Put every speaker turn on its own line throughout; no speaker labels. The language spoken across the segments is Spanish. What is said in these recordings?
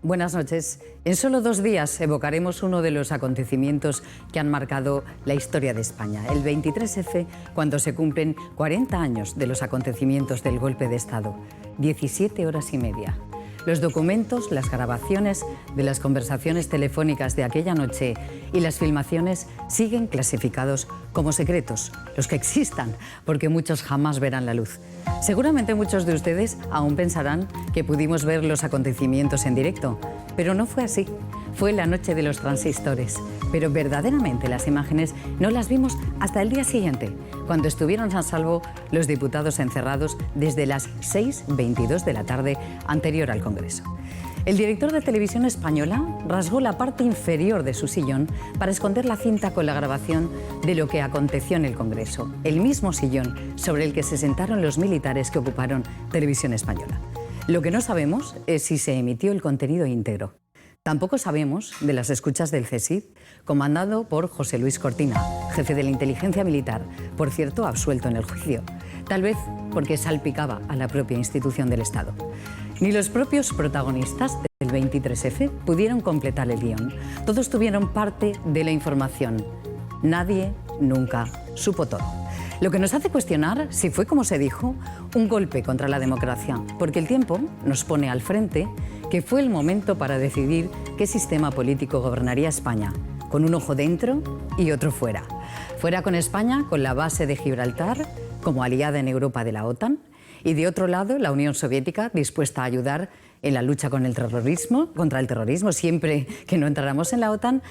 Buenas noches. En solo 2 días evocaremos uno de los acontecimientos que han marcado la historia de España, el 23F, cuando se cumplen 40 años de los acontecimientos del golpe de Estado. 17 horas y media. Los documentos, las grabaciones de las conversaciones telefónicas de aquella noche y las filmaciones siguen clasificados como secretos, los que existan, porque muchos jamás verán la luz. Seguramente muchos de ustedes aún pensarán que pudimos ver los acontecimientos en directo, pero no fue así. Fue la noche de los transistores, pero verdaderamente las imágenes no las vimos hasta el día siguiente, cuando estuvieron a salvo los diputados encerrados desde las 6:22 de la tarde anterior al Congreso. El director de Televisión Española rasgó la parte inferior de su sillón para esconder la cinta con la grabación de lo que aconteció en el Congreso, el mismo sillón sobre el que se sentaron los militares que ocuparon Televisión Española. Lo que no sabemos es si se emitió el contenido íntegro. Tampoco sabemos de las escuchas del CSIC, comandado por José Luis Cortina, jefe de la inteligencia militar, por cierto, absuelto en el juicio, tal vez porque salpicaba a la propia institución del Estado. Ni los propios protagonistas del 23F pudieron completar el guión. Todos tuvieron parte de la información. Nadie nunca supo todo. Lo que nos hace cuestionar si fue, como se dijo, un golpe contra la democracia, porque el tiempo nos pone al frente que fue el momento para decidir qué sistema político gobernaría España, con un ojo dentro y otro fuera. Fuera con España, con la base de Gibraltar, como aliada en Europa de la OTAN, y de otro lado, la Unión Soviética, dispuesta a ayudar en la lucha contra el terrorismo, siempre que no entráramos en la OTAN,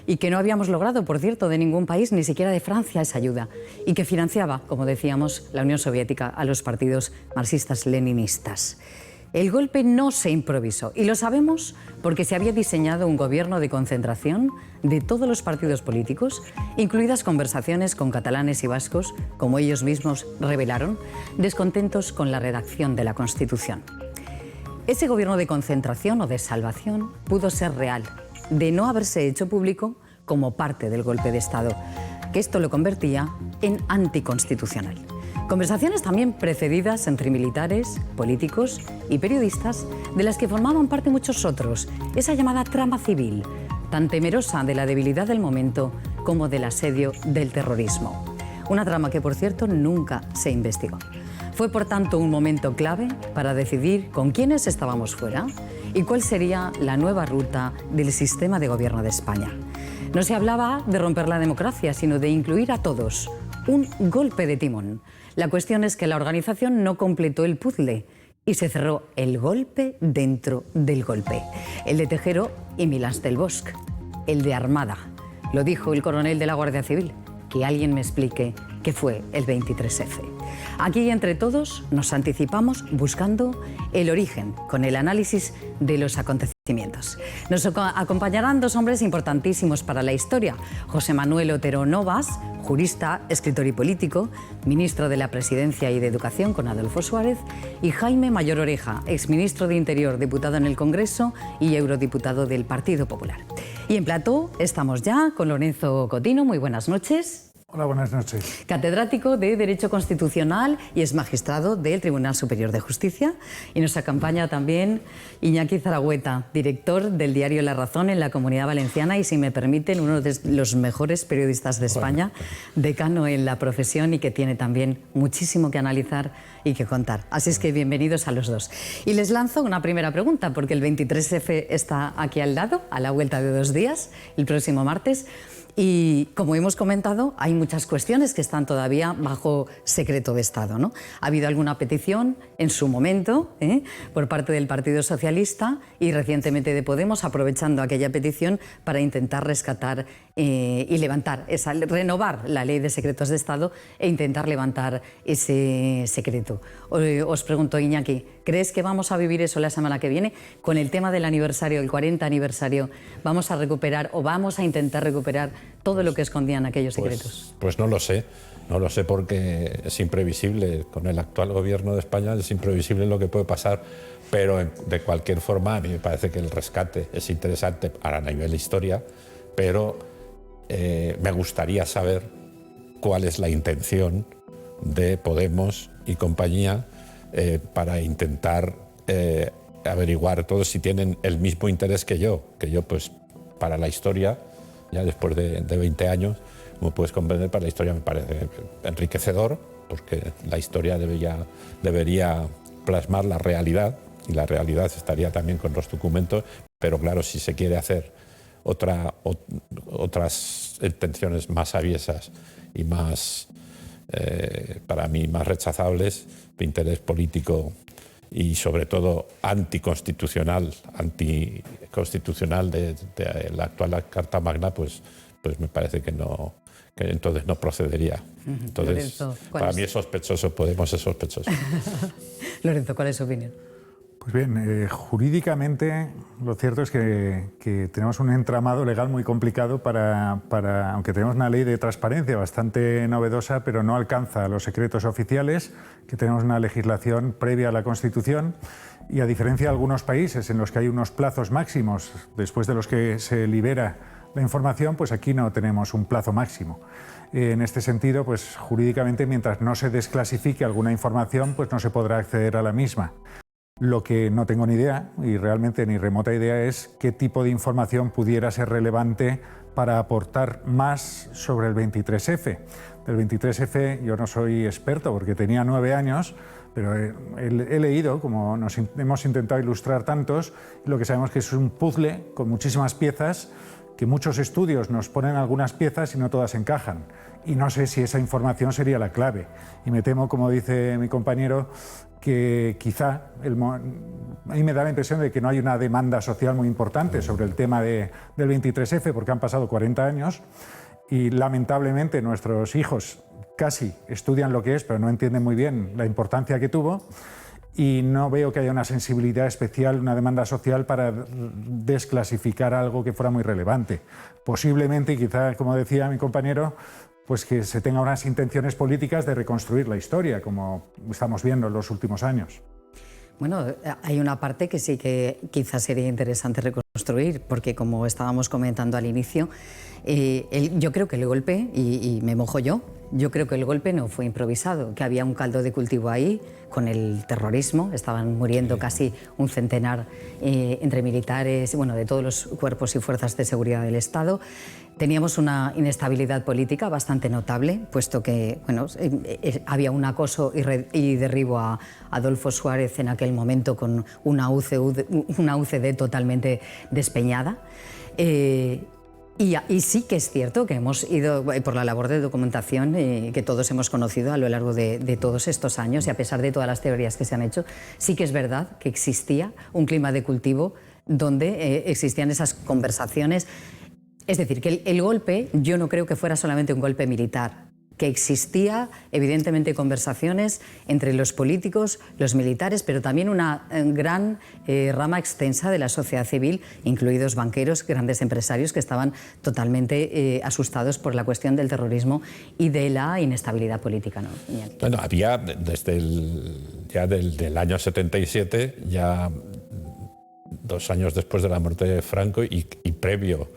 y que no habíamos logrado, por cierto, de ningún país, ni siquiera de Francia, esa ayuda, y que financiaba, como decíamos, la Unión Soviética a los partidos marxistas-leninistas. El golpe no se improvisó, y lo sabemos porque se había diseñado un gobierno de concentración de todos los partidos políticos, incluidas conversaciones con catalanes y vascos, como ellos mismos revelaron, descontentos con la redacción de la Constitución. Ese gobierno de concentración o de salvación pudo ser real, de no haberse hecho público como parte del golpe de Estado, que esto lo convertía en anticonstitucional. Conversaciones también precedidas entre militares, políticos y periodistas, de las que formaban parte muchos otros, esa llamada trama civil, tan temerosa de la debilidad del momento como del asedio del terrorismo. Una trama que, por cierto, nunca se investigó. Fue, por tanto, un momento clave para decidir con quiénes estábamos fuera y cuál sería la nueva ruta del sistema de gobierno de España. No se hablaba de romper la democracia, sino de incluir a todos. Un golpe de timón. La cuestión es que la organización no completó el puzzle y se cerró el golpe dentro del golpe. El de Tejero y Milans del Bosch. El de Armada. Lo dijo el coronel de la Guardia Civil. Que alguien me explique qué fue el 23F. Aquí, entre todos, nos anticipamos buscando el origen, con el análisis de los acontecimientos. Nos acompañarán 2 hombres importantísimos para la historia. José Manuel Otero Novas, jurista, escritor y político, ministro de la Presidencia y de Educación con Adolfo Suárez, y Jaime Mayor Oreja, exministro de Interior, diputado en el Congreso y eurodiputado del Partido Popular. Y en plató estamos ya con Lorenzo Cotino. Muy buenas noches.
Hola, buenas noches.
Catedrático de Derecho Constitucional y es magistrado del Tribunal Superior de Justicia. Y nos acompaña también Iñaki Zaragüeta, director del diario La Razón en la Comunidad Valenciana y, si me permiten, uno de los mejores periodistas de España, decano en la profesión y que tiene también muchísimo que analizar y que contar. Así es que bienvenidos a los dos. Y les lanzo una primera pregunta, porque el 23F está aquí al lado, a la vuelta de 2 días, el próximo martes. Y, como hemos comentado, hay muchas cuestiones que están todavía bajo secreto de Estado, ¿no? Ha habido alguna petición en su momento por parte del Partido Socialista y recientemente de Podemos, aprovechando aquella petición para intentar rescatar y levantar, renovar la ley de secretos de Estado e intentar levantar ese secreto. Os pregunto, Iñaki, ¿crees que vamos a vivir eso la semana que viene? Con el tema del aniversario, el 40 aniversario, ¿vamos a recuperar o vamos a intentar recuperar todo lo que escondían aquellos secretos?
Pues no lo sé porque es imprevisible. Con el actual gobierno de España es imprevisible lo que puede pasar, pero de cualquier forma a mí me parece que el rescate es interesante a nivel historia, pero me gustaría saber cuál es la intención de Podemos y compañía para intentar averiguar todos si tienen el mismo interés que yo pues para la historia, ya después de 20 años, como puedes comprender, para la historia me parece enriquecedor, porque la historia debería plasmar la realidad, y la realidad estaría también con los documentos, pero claro, si se quiere hacer otras intenciones más aviesas y más, para mí, más rechazables, de interés político y sobre todo anticonstitucional de la actual Carta Magna, pues me parece que entonces no procedería. Entonces,
Lorenzo,
para mí es sospechoso, Podemos ser sospechosos.
Lorenzo, ¿cuál es su opinión?
Pues bien, jurídicamente lo cierto es que tenemos un entramado legal muy complicado aunque tenemos una ley de transparencia bastante novedosa, pero no alcanza los secretos oficiales, que tenemos una legislación previa a la Constitución, y a diferencia de algunos países en los que hay unos plazos máximos después de los que se libera la información, pues aquí no tenemos un plazo máximo. En este sentido, pues jurídicamente, mientras no se desclasifique alguna información, pues no se podrá acceder a la misma. Lo que no tengo ni idea, y realmente ni remota idea, es qué tipo de información pudiera ser relevante para aportar más sobre el 23F. Del 23F yo no soy experto porque tenía 9 años, pero he leído, como hemos intentado ilustrar tantos, lo que sabemos que es un puzzle con muchísimas piezas, que muchos estudios nos ponen algunas piezas y no todas encajan. Y no sé si esa información sería la clave. Y me temo, como dice mi compañero, que quizá a mí me da la impresión de que no hay una demanda social muy importante sobre el tema del 23F, porque han pasado 40 años y lamentablemente nuestros hijos casi estudian lo que es, pero no entienden muy bien la importancia que tuvo, y no veo que haya una sensibilidad especial, una demanda social para desclasificar algo que fuera muy relevante. Posiblemente, y quizá, como decía mi compañero, pues que se tenga unas intenciones políticas de reconstruir la historia, como estamos viendo en los últimos años.
Bueno, hay una parte que sí que quizás sería interesante reconstruir, porque como estábamos comentando al inicio, yo creo que el golpe, y me mojo yo creo que el golpe no fue improvisado, que había un caldo de cultivo ahí con el terrorismo, estaban muriendo casi un centenar entre militares, bueno, de todos los cuerpos y fuerzas de seguridad del Estado. Teníamos una inestabilidad política bastante notable, puesto que bueno, había un acoso y derribo a Adolfo Suárez en aquel momento con una UCD totalmente despeñada. Y sí que es cierto que hemos ido por la labor de documentación que todos hemos conocido a lo largo de todos estos años, y a pesar de todas las teorías que se han hecho, sí que es verdad que existía un clima de cultivo donde existían esas conversaciones. Es decir, que el golpe yo no creo que fuera solamente un golpe militar, que existía evidentemente conversaciones entre los políticos, los militares, pero también una gran rama extensa de la sociedad civil, incluidos banqueros, grandes empresarios que estaban totalmente asustados por la cuestión del terrorismo y de la inestabilidad política, ¿no?
Bueno, había desde del año 77, ya 2 años después de la muerte de Franco y previo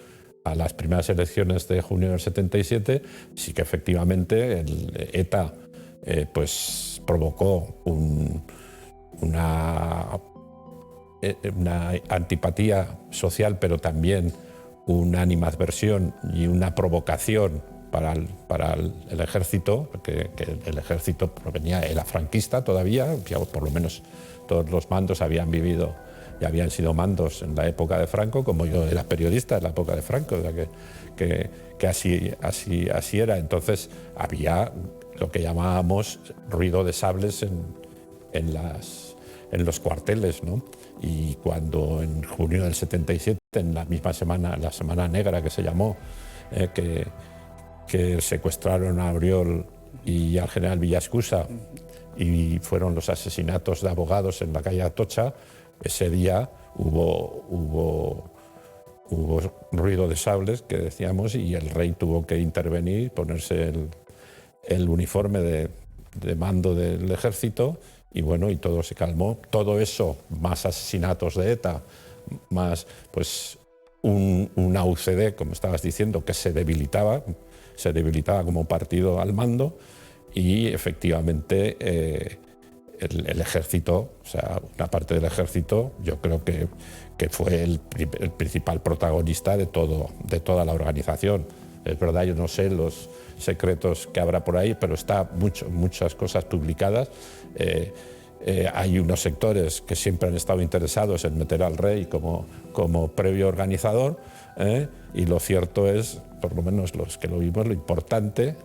a las primeras elecciones de junio del 77, sí que efectivamente el ETA pues provocó una antipatía social, pero también una animadversión y una provocación para el ejército, porque el ejército era franquista todavía, por lo menos todos los mandos habían vivido y habían sido mandos en la época de Franco, como yo era periodista en la época de Franco, o sea que así era. Entonces había lo que llamábamos ruido de sables en los cuarteles, ¿no? Y cuando en junio del 77, en la misma semana, la Semana Negra que se llamó, que secuestraron a Oriol y al general Villascusa, y fueron los asesinatos de abogados en la calle Atocha, ese día hubo ruido de sables, que decíamos, y el rey tuvo que intervenir, ponerse el uniforme de mando del ejército, y bueno, y todo se calmó. Todo eso, más asesinatos de ETA, más pues una UCD, como estabas diciendo, que se debilitaba como partido al mando, y efectivamente el ejército, o sea, una parte del ejército, yo creo que fue el principal protagonista de toda la organización. Es verdad, yo no sé los secretos que habrá por ahí, pero está muchas cosas publicadas. Hay unos sectores que siempre han estado interesados en meter al rey como previo organizador, y lo cierto es, por lo menos los que lo vimos, lo importante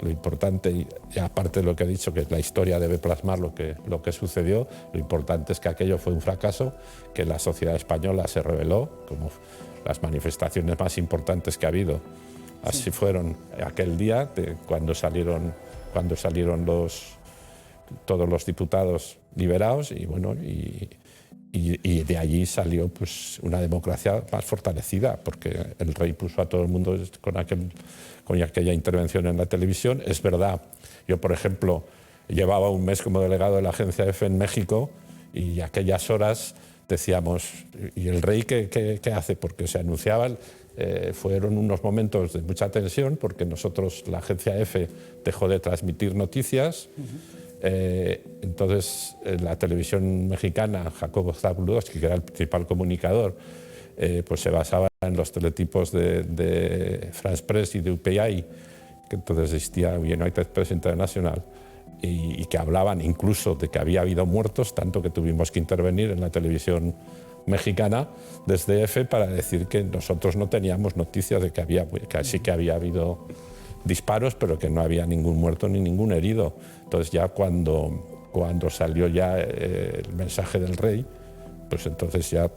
y aparte de lo que he dicho, que la historia debe plasmar lo que sucedió, lo importante es que aquello fue un fracaso, que la sociedad española se rebeló, como las manifestaciones más importantes que ha habido. Así fueron aquel día, cuando salieron todos los diputados liberados, y bueno, y de allí salió pues una democracia más fortalecida, porque el rey puso a todo el mundo con aquella intervención en la televisión. Es verdad, yo por ejemplo llevaba un mes como delegado de la agencia EFE en México, y aquellas horas decíamos, ¿y el rey qué hace? Porque se anunciaban, fueron unos momentos de mucha tensión, porque nosotros, la agencia EFE, dejó de transmitir noticias. Entonces la televisión mexicana, Jacobo Zabludovsky, que era el principal comunicador, pues se basaba en los teletipos de France Press y de UPI, que entonces existía United Press International, y que hablaban incluso de que había habido muertos, tanto que tuvimos que intervenir en la televisión mexicana desde EFE para decir que nosotros no teníamos noticias de que sí que había habido disparos, pero que no había ningún muerto ni ningún herido. Entonces ya cuando salió ya el mensaje del rey, pues entonces ya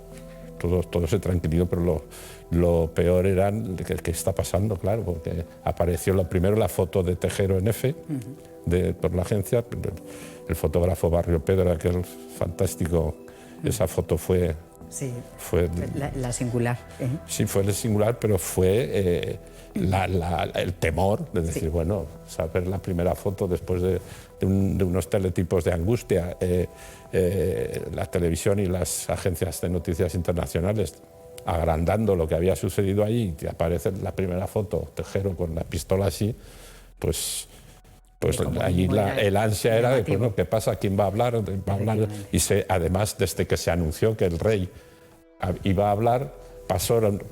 todo se tranquilizó, pero lo peor era qué está pasando, claro, porque apareció primero la foto de Tejero en EFE, por la agencia, el fotógrafo Barrio Pedro, aquel fantástico, esa foto fue...
Sí, fue la singular.
Sí, fue la singular, pero fue el temor de decir, bueno, saber la primera foto después de unos teletipos de angustia, la televisión y las agencias de noticias internacionales agrandando lo que había sucedido allí, y aparece la primera foto, Tejero con la pistola así, pues allí el ansia era de, bueno, ¿qué pasa? ¿Quién va a hablar? Y además, desde que se anunció que el rey iba a hablar, pasaron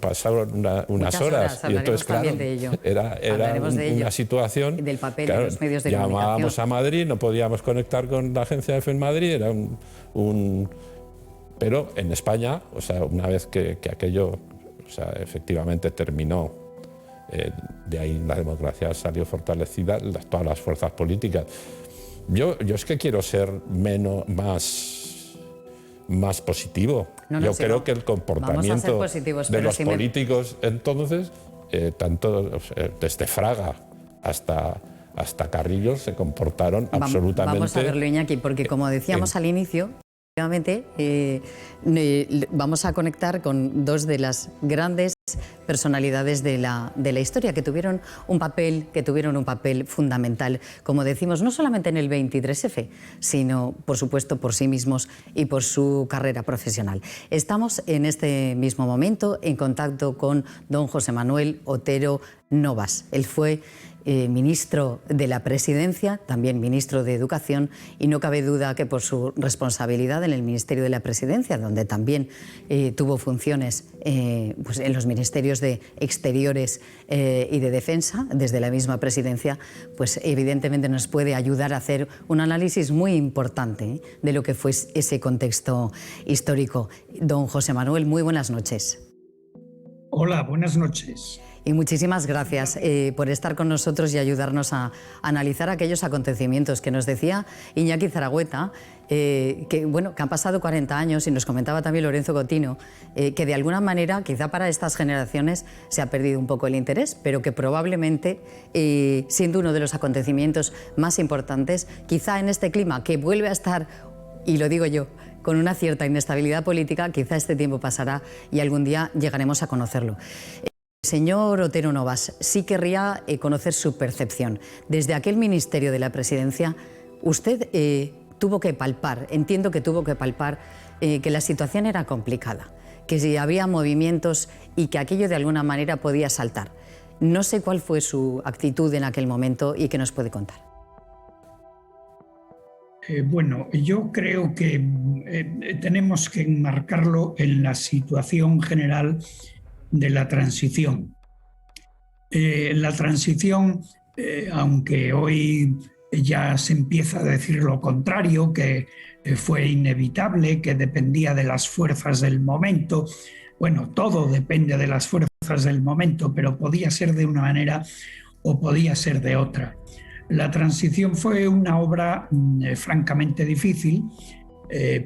unas horas. Y entonces, claro, era una situación...
Del papel
claro,
de los medios de
llamábamos a Madrid, no podíamos conectar con la agencia EFE en Madrid, era pero en España, o sea, una vez que aquello, o sea, efectivamente terminó, de ahí la democracia salió fortalecida, todas las fuerzas políticas. Yo es que quiero ser más positivo. Yo creo que el comportamiento de los políticos entonces, tanto desde Fraga hasta Carrillo, se comportaron absolutamente...
Vamos a verlo, Iñaki, porque como decíamos al inicio, vamos a conectar con dos de las grandes personalidades de la historia que tuvieron un papel fundamental, como decimos, no solamente en el 23F, sino, por supuesto, por sí mismos y por su carrera profesional. Estamos en este mismo momento en contacto con don José Manuel Otero Novas. Él fue ministro de la Presidencia, también ministro de Educación, y no cabe duda que por su responsabilidad en el Ministerio de la Presidencia, donde también tuvo funciones pues en los ministerios de Exteriores y de Defensa, desde la misma Presidencia, pues evidentemente nos puede ayudar a hacer un análisis muy importante de lo que fue ese contexto histórico. Don José Manuel, muy buenas noches.
Hola, buenas noches.
Y muchísimas gracias por estar con nosotros y ayudarnos a analizar aquellos acontecimientos que nos decía Iñaki Zaragüeta, que han pasado 40 años, y nos comentaba también Lorenzo Cotino, que de alguna manera, quizá para estas generaciones, se ha perdido un poco el interés, pero que probablemente, siendo uno de los acontecimientos más importantes, quizá en este clima que vuelve a estar, y lo digo yo, con una cierta inestabilidad política, quizá este tiempo pasará y algún día llegaremos a conocerlo. Señor Otero Novas, sí querría conocer su percepción. Desde aquel Ministerio de la Presidencia, usted tuvo que palpar, entiendo que tuvo que palpar que la situación era complicada, que si había movimientos y que aquello de alguna manera podía saltar. No sé cuál fue su actitud en aquel momento y qué nos puede contar.
Bueno, yo creo que tenemos que enmarcarlo en la situación general de la transición. La transición, aunque hoy ya se empieza a decir lo contrario, que fue inevitable, que dependía de las fuerzas del momento. Bueno, todo depende de las fuerzas del momento, pero podía ser de una manera o podía ser de otra. La transición fue una obra francamente difícil.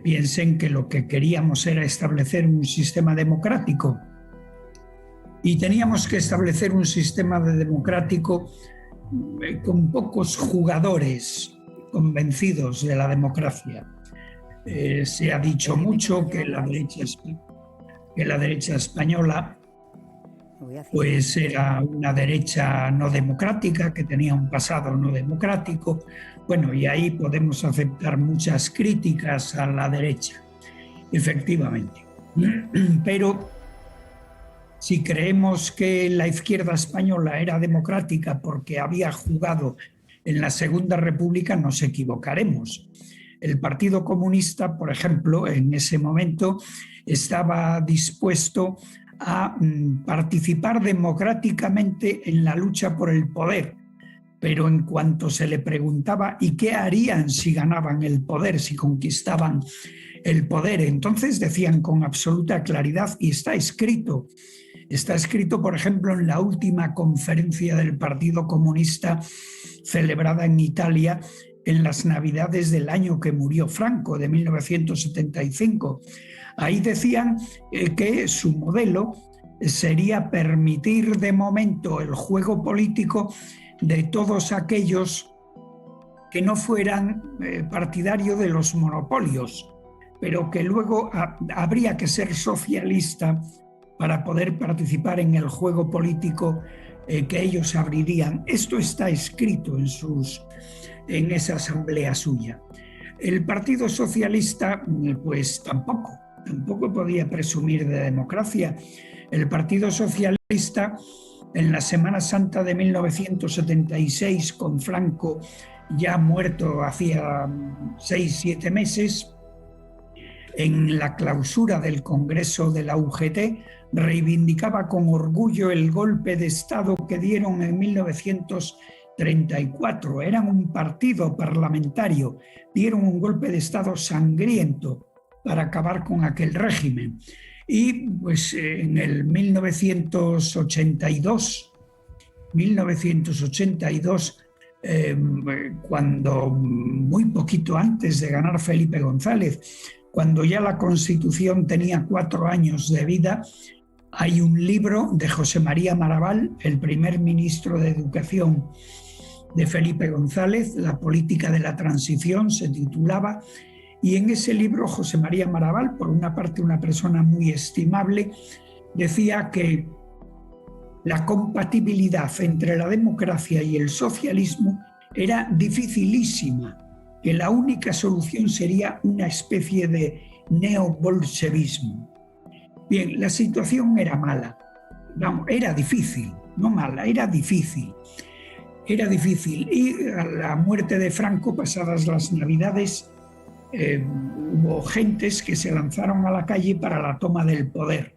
Piensen que lo que queríamos era establecer un sistema democrático y teníamos que establecer un sistema democrático con pocos jugadores convencidos de la democracia. Se ha dicho mucho que la derecha española pues era una derecha no democrática, que tenía un pasado no democrático. Bueno, y ahí podemos aceptar muchas críticas a la derecha, efectivamente. Pero si creemos que la izquierda española era democrática porque había jugado en la Segunda República, nos equivocaremos. El Partido Comunista, por ejemplo, en ese momento estaba dispuesto a participar democráticamente en la lucha por el poder, pero en cuanto se le preguntaba ¿y qué harían si ganaban el poder, si conquistaban el poder? Entonces decían con absoluta claridad, y está escrito, por ejemplo, en la última conferencia del Partido Comunista celebrada en Italia en las Navidades del año que murió Franco, de 1975. Ahí decían que su modelo sería permitir de momento el juego político de todos aquellos que no fueran partidarios de los monopolios, pero que luego habría que ser socialista para poder participar en el juego político que ellos abrirían. Esto está escrito en esa asamblea suya. El Partido Socialista, pues tampoco podía presumir de democracia. El Partido Socialista, en la Semana Santa de 1976, con Franco ya muerto hacía 6-7 meses, en la clausura del Congreso de la UGT, reivindicaba con orgullo el golpe de Estado que dieron en 1934. Eran un partido parlamentario, dieron un golpe de Estado sangriento para acabar con aquel régimen. Y pues en el 1982, cuando muy poquito antes de ganar Felipe González, cuando ya la Constitución tenía 4 años de vida, hay un libro de José María Maravall, el primer ministro de Educación de Felipe González, La política de la transición se titulaba, y en ese libro José María Maravall, por una parte una persona muy estimable, decía que la compatibilidad entre la democracia y el socialismo era dificilísima, que la única solución sería una especie de neobolchevismo. Bien, la situación era mala, no, era difícil, no mala, era difícil. Era difícil, y a la muerte de Franco, pasadas las Navidades, hubo gentes que se lanzaron a la calle para la toma del poder.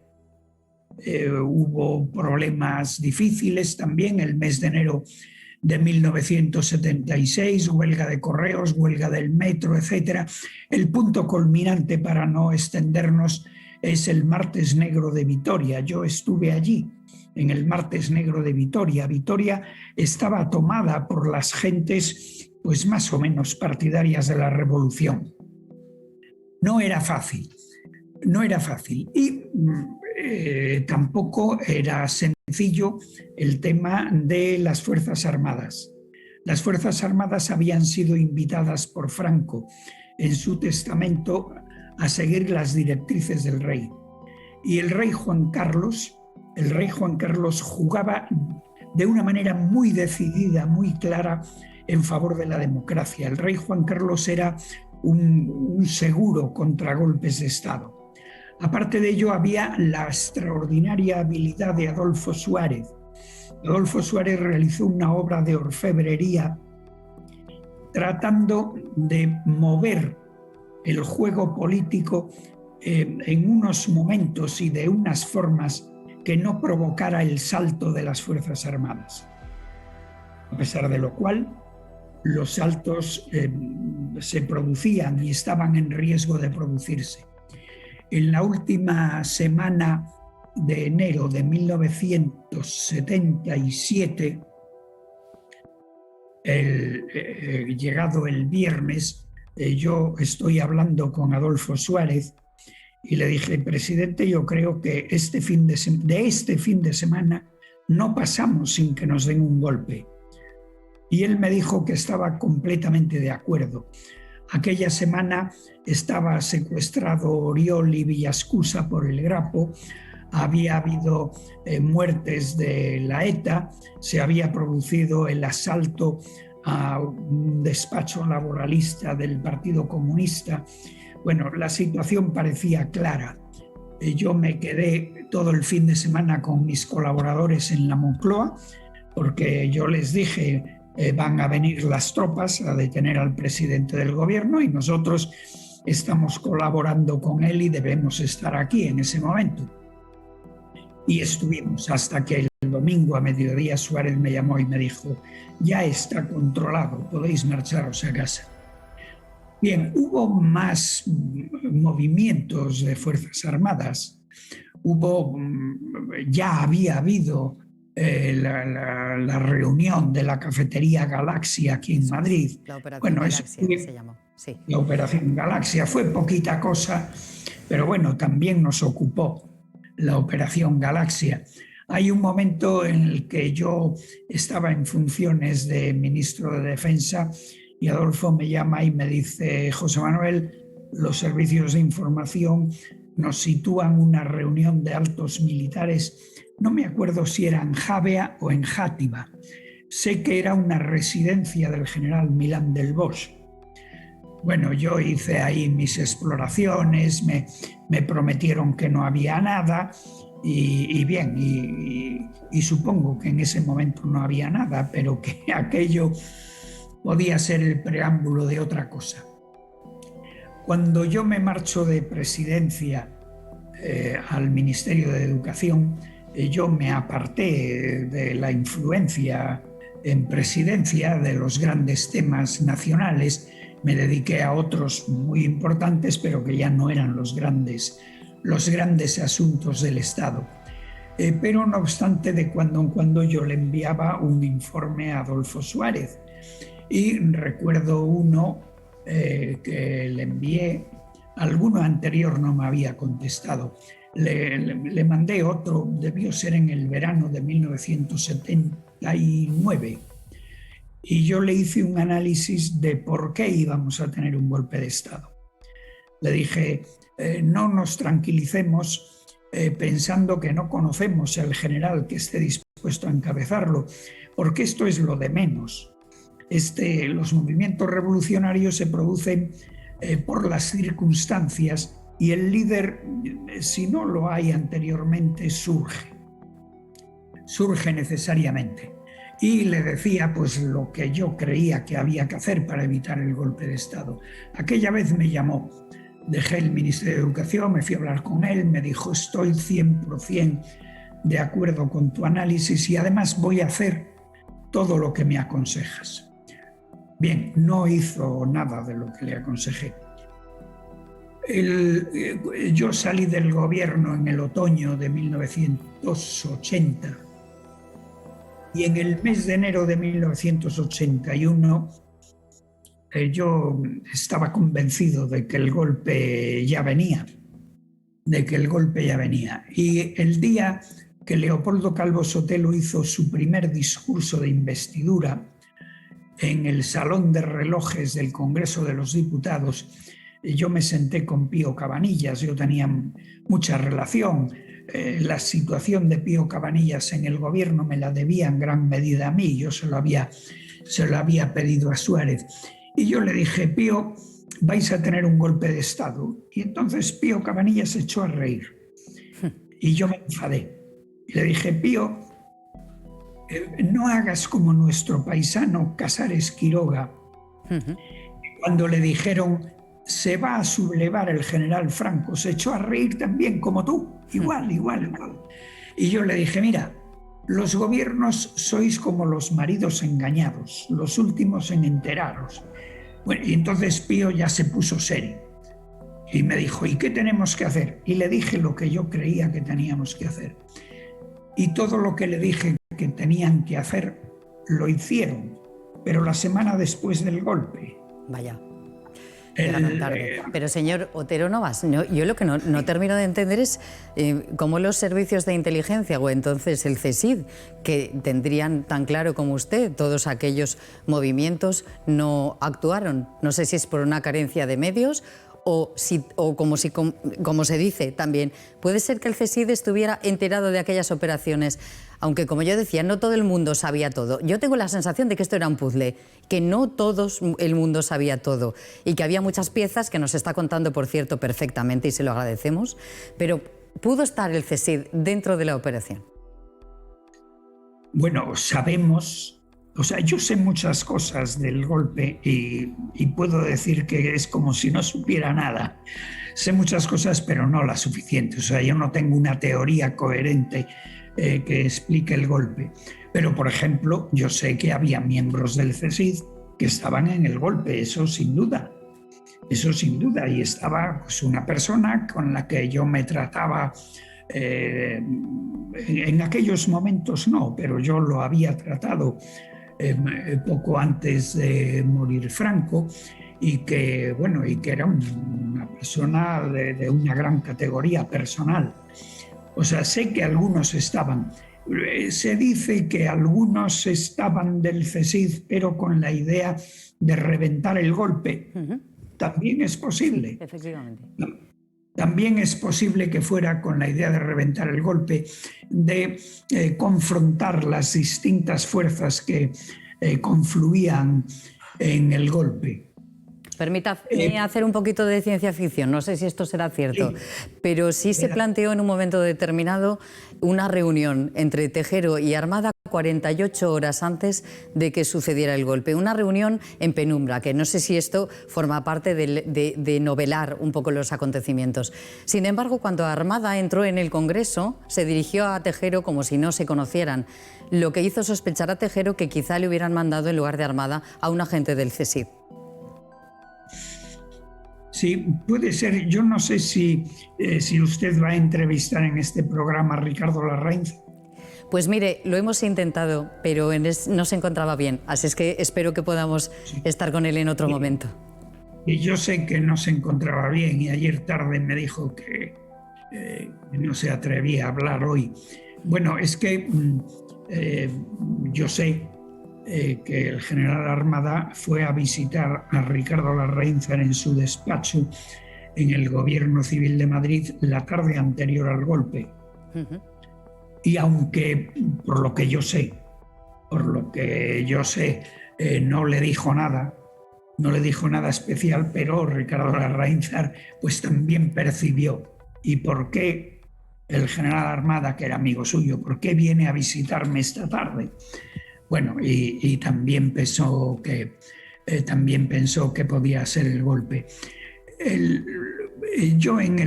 Hubo problemas difíciles también el mes de enero de 1976, huelga de correos, huelga del metro, etc. El punto culminante, para no extendernos, es el Martes Negro de Vitoria. Yo estuve allí en el Martes Negro de Vitoria. Vitoria estaba tomada por las gentes pues más o menos partidarias de la revolución. No era fácil, y tampoco era sencillo el tema de las Fuerzas Armadas. Las Fuerzas Armadas habían sido invitadas por Franco en su testamento a seguir las directrices del rey. Y el rey Juan Carlos jugaba de una manera muy decidida, muy clara, en favor de la democracia. El rey Juan Carlos era un seguro contra golpes de Estado. Aparte de ello, había la extraordinaria habilidad de Adolfo Suárez. Adolfo Suárez realizó una obra de orfebrería tratando de mover el juego político en unos momentos y de unas formas que no provocara el salto de las Fuerzas Armadas. A pesar de lo cual, los saltos se producían y estaban en riesgo de producirse. En la última semana de enero de 1977, llegado el viernes, yo estoy hablando con Adolfo Suárez y le dije: presidente, yo creo que de este fin de semana no pasamos sin que nos den un golpe. Y él me dijo que estaba completamente de acuerdo. Aquella semana estaba secuestrado Oriol y Villascusa por el Grapo, había habido muertes de la ETA, se había producido el asalto a un despacho laboralista del Partido Comunista. Bueno, la situación parecía clara. Yo me quedé todo el fin de semana con mis colaboradores en la Moncloa, porque yo les dije: van a venir las tropas a detener al presidente del gobierno y nosotros estamos colaborando con él y debemos estar aquí en ese momento. Y estuvimos hasta que el domingo a mediodía Suárez me llamó y me dijo: ya está controlado, podéis marcharos a casa. Bien, hubo más movimientos de Fuerzas Armadas. Ya había habido la reunión de la cafetería Galaxia aquí en Madrid.
La Operación Galaxia se llamó. Sí.
La Operación Galaxia fue poquita cosa, pero bueno, también nos ocupó la Operación Galaxia. Hay un momento en el que yo estaba en funciones de ministro de Defensa y Adolfo me llama y me dice: José Manuel, los servicios de información nos sitúan una reunión de altos militares. No me acuerdo si era en Javea o en Játiva. Sé que era una residencia del general Milán del Bosch. Bueno, yo hice ahí mis exploraciones, me prometieron que no había nada y supongo que en ese momento no había nada, pero que aquello podía ser el preámbulo de otra cosa. Cuando yo me marcho de presidencia al Ministerio de Educación, yo me aparté de la influencia en presidencia de los grandes temas nacionales, me dediqué a otros muy importantes, pero que ya no eran los grandes asuntos del Estado. Pero no obstante, de cuando en cuando yo le enviaba un informe a Adolfo Suárez. Y recuerdo uno que le envié, alguno anterior no me había contestado. Le mandé otro, debió ser en el verano de 1979. Y yo le hice un análisis de por qué íbamos a tener un golpe de Estado. Le dije: no nos tranquilicemos pensando que no conocemos al general que esté dispuesto a encabezarlo, porque esto es lo de menos. Los movimientos revolucionarios se producen por las circunstancias y el líder, si no lo hay anteriormente, surge necesariamente. Y le decía pues lo que yo creía que había que hacer para evitar el golpe de Estado. Aquella vez me llamó, dejé el Ministerio de Educación, me fui a hablar con él, me dijo: estoy 100% de acuerdo con tu análisis y además voy a hacer todo lo que me aconsejas. Bien, no hizo nada de lo que le aconsejé. Yo salí del gobierno en el otoño de 1980 y en el mes de enero de 1981 yo estaba convencido de que el golpe ya venía, Y el día que Leopoldo Calvo Sotelo hizo su primer discurso de investidura en el Salón de Relojes del Congreso de los Diputados, yo me senté con Pío Cabanillas, yo tenía mucha relación. La situación de Pío Cabanillas en el gobierno me la debía en gran medida a mí, yo se lo había pedido a Suárez. Y yo le dije: Pío, vais a tener un golpe de Estado. Y entonces Pío Cabanillas se echó a reír. Y yo me enfadé. Y le dije: Pío, no hagas como nuestro paisano Casares Quiroga, Cuando le dijeron, se va a sublevar el general Franco, se echó a reír también como tú, igual. Y yo le dije, mira, los gobiernos sois como los maridos engañados, los últimos en enteraros. Bueno, y entonces Pío ya se puso serio y me dijo, ¿y qué tenemos que hacer? Y le dije lo que yo creía que teníamos que hacer. Y todo lo que le dije que tenían que hacer, lo hicieron, pero la semana después del golpe.
Vaya. Llegaron tarde. Pero señor Otero Novas, yo lo que no termino de entender es cómo los servicios de inteligencia o entonces el CSID, que tendrían tan claro como usted todos aquellos movimientos, no actuaron. No sé si es por una carencia de medios o como se dice también, puede ser que el CSID estuviera enterado de aquellas operaciones, aunque como yo decía, no todo el mundo sabía todo. Yo tengo la sensación de que esto era un puzzle, que no todo el mundo sabía todo y que había muchas piezas que nos está contando, por cierto, perfectamente y se lo agradecemos, pero ¿pudo estar el CSID dentro de la operación?
Bueno, sabemos... O sea, yo sé muchas cosas del golpe y puedo decir que es como si no supiera nada. Sé muchas cosas, pero no las suficientes. O sea, yo no tengo una teoría coherente que explique el golpe. Pero, por ejemplo, yo sé que había miembros del CSID que estaban en el golpe, eso sin duda. Eso sin duda. Y estaba pues, una persona con la que yo me trataba... en aquellos momentos no, pero yo lo había tratado poco antes de morir Franco y que era una persona de una gran categoría personal. O sea, sé que algunos estaban. Se dice que algunos estaban del CSID, pero con la idea de reventar el golpe. También es posible.
Efectivamente.
También es posible que fuera con la idea de reventar el golpe, de confrontar las distintas fuerzas que confluían en el golpe.
Permítame hacer un poquito de ciencia ficción, no sé si esto será cierto, pero sí se planteó en un momento determinado una reunión entre Tejero y Armada 48 horas antes de que sucediera el golpe. Una reunión en penumbra, que no sé si esto forma parte de novelar un poco los acontecimientos. Sin embargo, cuando Armada entró en el Congreso, se dirigió a Tejero como si no se conocieran, lo que hizo sospechar a Tejero que quizá le hubieran mandado en lugar de Armada a un agente del CSID.
Sí, puede ser. Yo no sé si usted va a entrevistar en este programa a Ricardo Larrainz.
Pues mire, lo hemos intentado, pero no se encontraba bien. Así es que espero que podamos estar con él en otro momento.
Y yo sé que no se encontraba bien y ayer tarde me dijo que no se atrevía a hablar hoy. Bueno, es que yo sé que el general Armada fue a visitar a Ricardo Larrainz en su despacho en el Gobierno Civil de Madrid la tarde anterior al golpe. Y aunque, por lo que yo sé, no le dijo nada especial, pero Ricardo Larrainz pues también percibió. ¿Y por qué el general Armada, que era amigo suyo, por qué viene a visitarme esta tarde? Bueno, y también pensó que podía ser el golpe. Yo en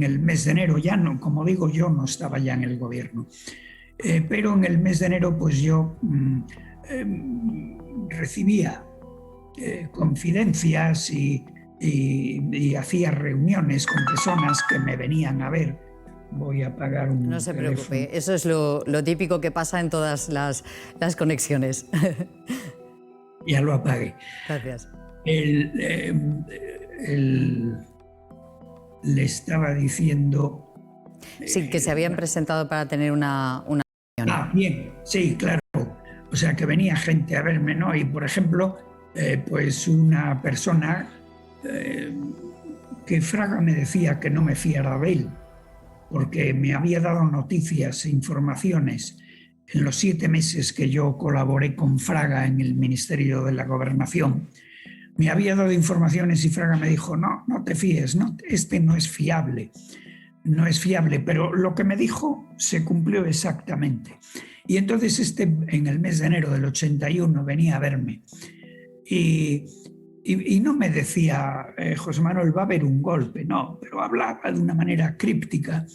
el mes de enero, ya no, como digo, yo no estaba ya en el gobierno, pero en el mes de enero pues yo recibía confidencias y hacía reuniones con personas que me venían a ver. Voy a apagar un
No se
teléfono.
preocupe, eso es lo típico que pasa en todas las conexiones.
Ya lo apagué.
Gracias.
Le estaba diciendo...
Sí, que se habían presentado para tener una reunión.
Ah, bien, sí, claro. O sea, que venía gente a verme, ¿no? Y, por ejemplo, pues una persona que Fraga me decía que no me fiara de él, porque me había dado noticias e informaciones en los 7 meses que yo colaboré con Fraga en el Ministerio de la Gobernación. Me había dado informaciones y Fraga me dijo, no te fíes, no, este no es fiable, pero lo que me dijo se cumplió exactamente. Y entonces en el mes de enero del 81 venía a verme y Y no me decía, José Manuel, va a haber un golpe, no, pero hablaba de una manera críptica.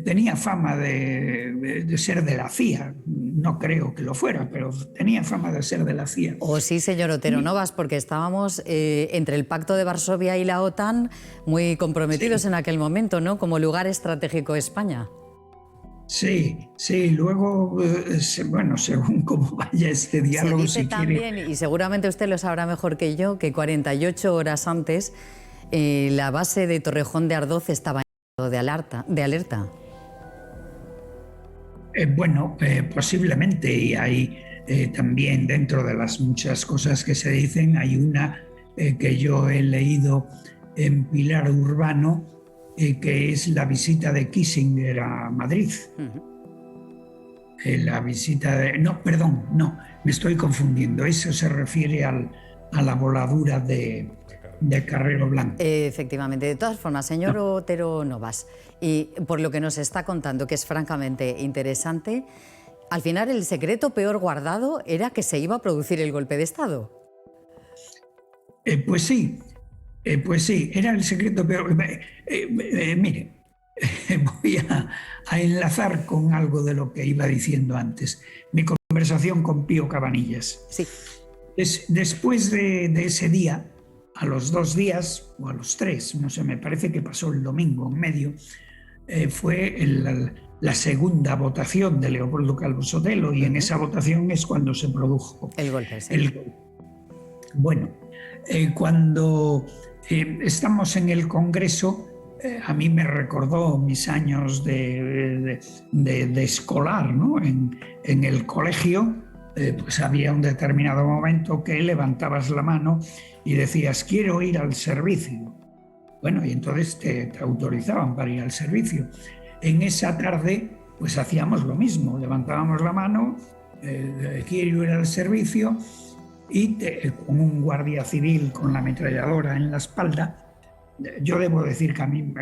Tenía fama de ser de la CIA, no creo que lo fuera, pero tenía fama de ser de la CIA.
O sí, señor Otero Novas, porque estábamos entre el Pacto de Varsovia y la OTAN muy comprometidos en aquel momento, ¿no? Como lugar estratégico de España.
Sí, luego, bueno, según cómo vaya este diálogo...
Se dice también, y seguramente usted lo sabrá mejor que yo, que 48 horas antes la base de Torrejón de Ardoz estaba en estado de alerta.
Bueno, posiblemente, y hay también, dentro de las muchas cosas que se dicen, hay una que yo he leído en Pilar Urbano, que es la visita de Kissinger a Madrid. La visita de... No, perdón, no, me estoy confundiendo. Eso se refiere a la voladura de Carrero Blanco.
Efectivamente. De todas formas, señor Otero Novas, y por lo que nos está contando, que es francamente interesante, al final el secreto peor guardado era que se iba a producir el golpe de Estado.
Pues sí, era el secreto peor. Mire, voy a enlazar con algo de lo que iba diciendo antes. Mi conversación con Pío Cabanillas.
Sí.
Después de ese día, a los 2 días o a los 3, no sé, me parece que pasó el domingo en medio, fue la segunda votación de Leopoldo Calvo Sotelo, y en esa votación es cuando se produjo
el golpe. Sí.
El golpe. Bueno, cuando estamos en el Congreso, a mí me recordó mis años de escolar, ¿no? En el colegio, pues había un determinado momento que levantabas la mano y decías, quiero ir al servicio. Bueno, y entonces te autorizaban para ir al servicio. En esa tarde, pues hacíamos lo mismo, levantábamos la mano, quiero ir al servicio, y con un guardia civil con la ametralladora en la espalda. Yo debo decir que a mí,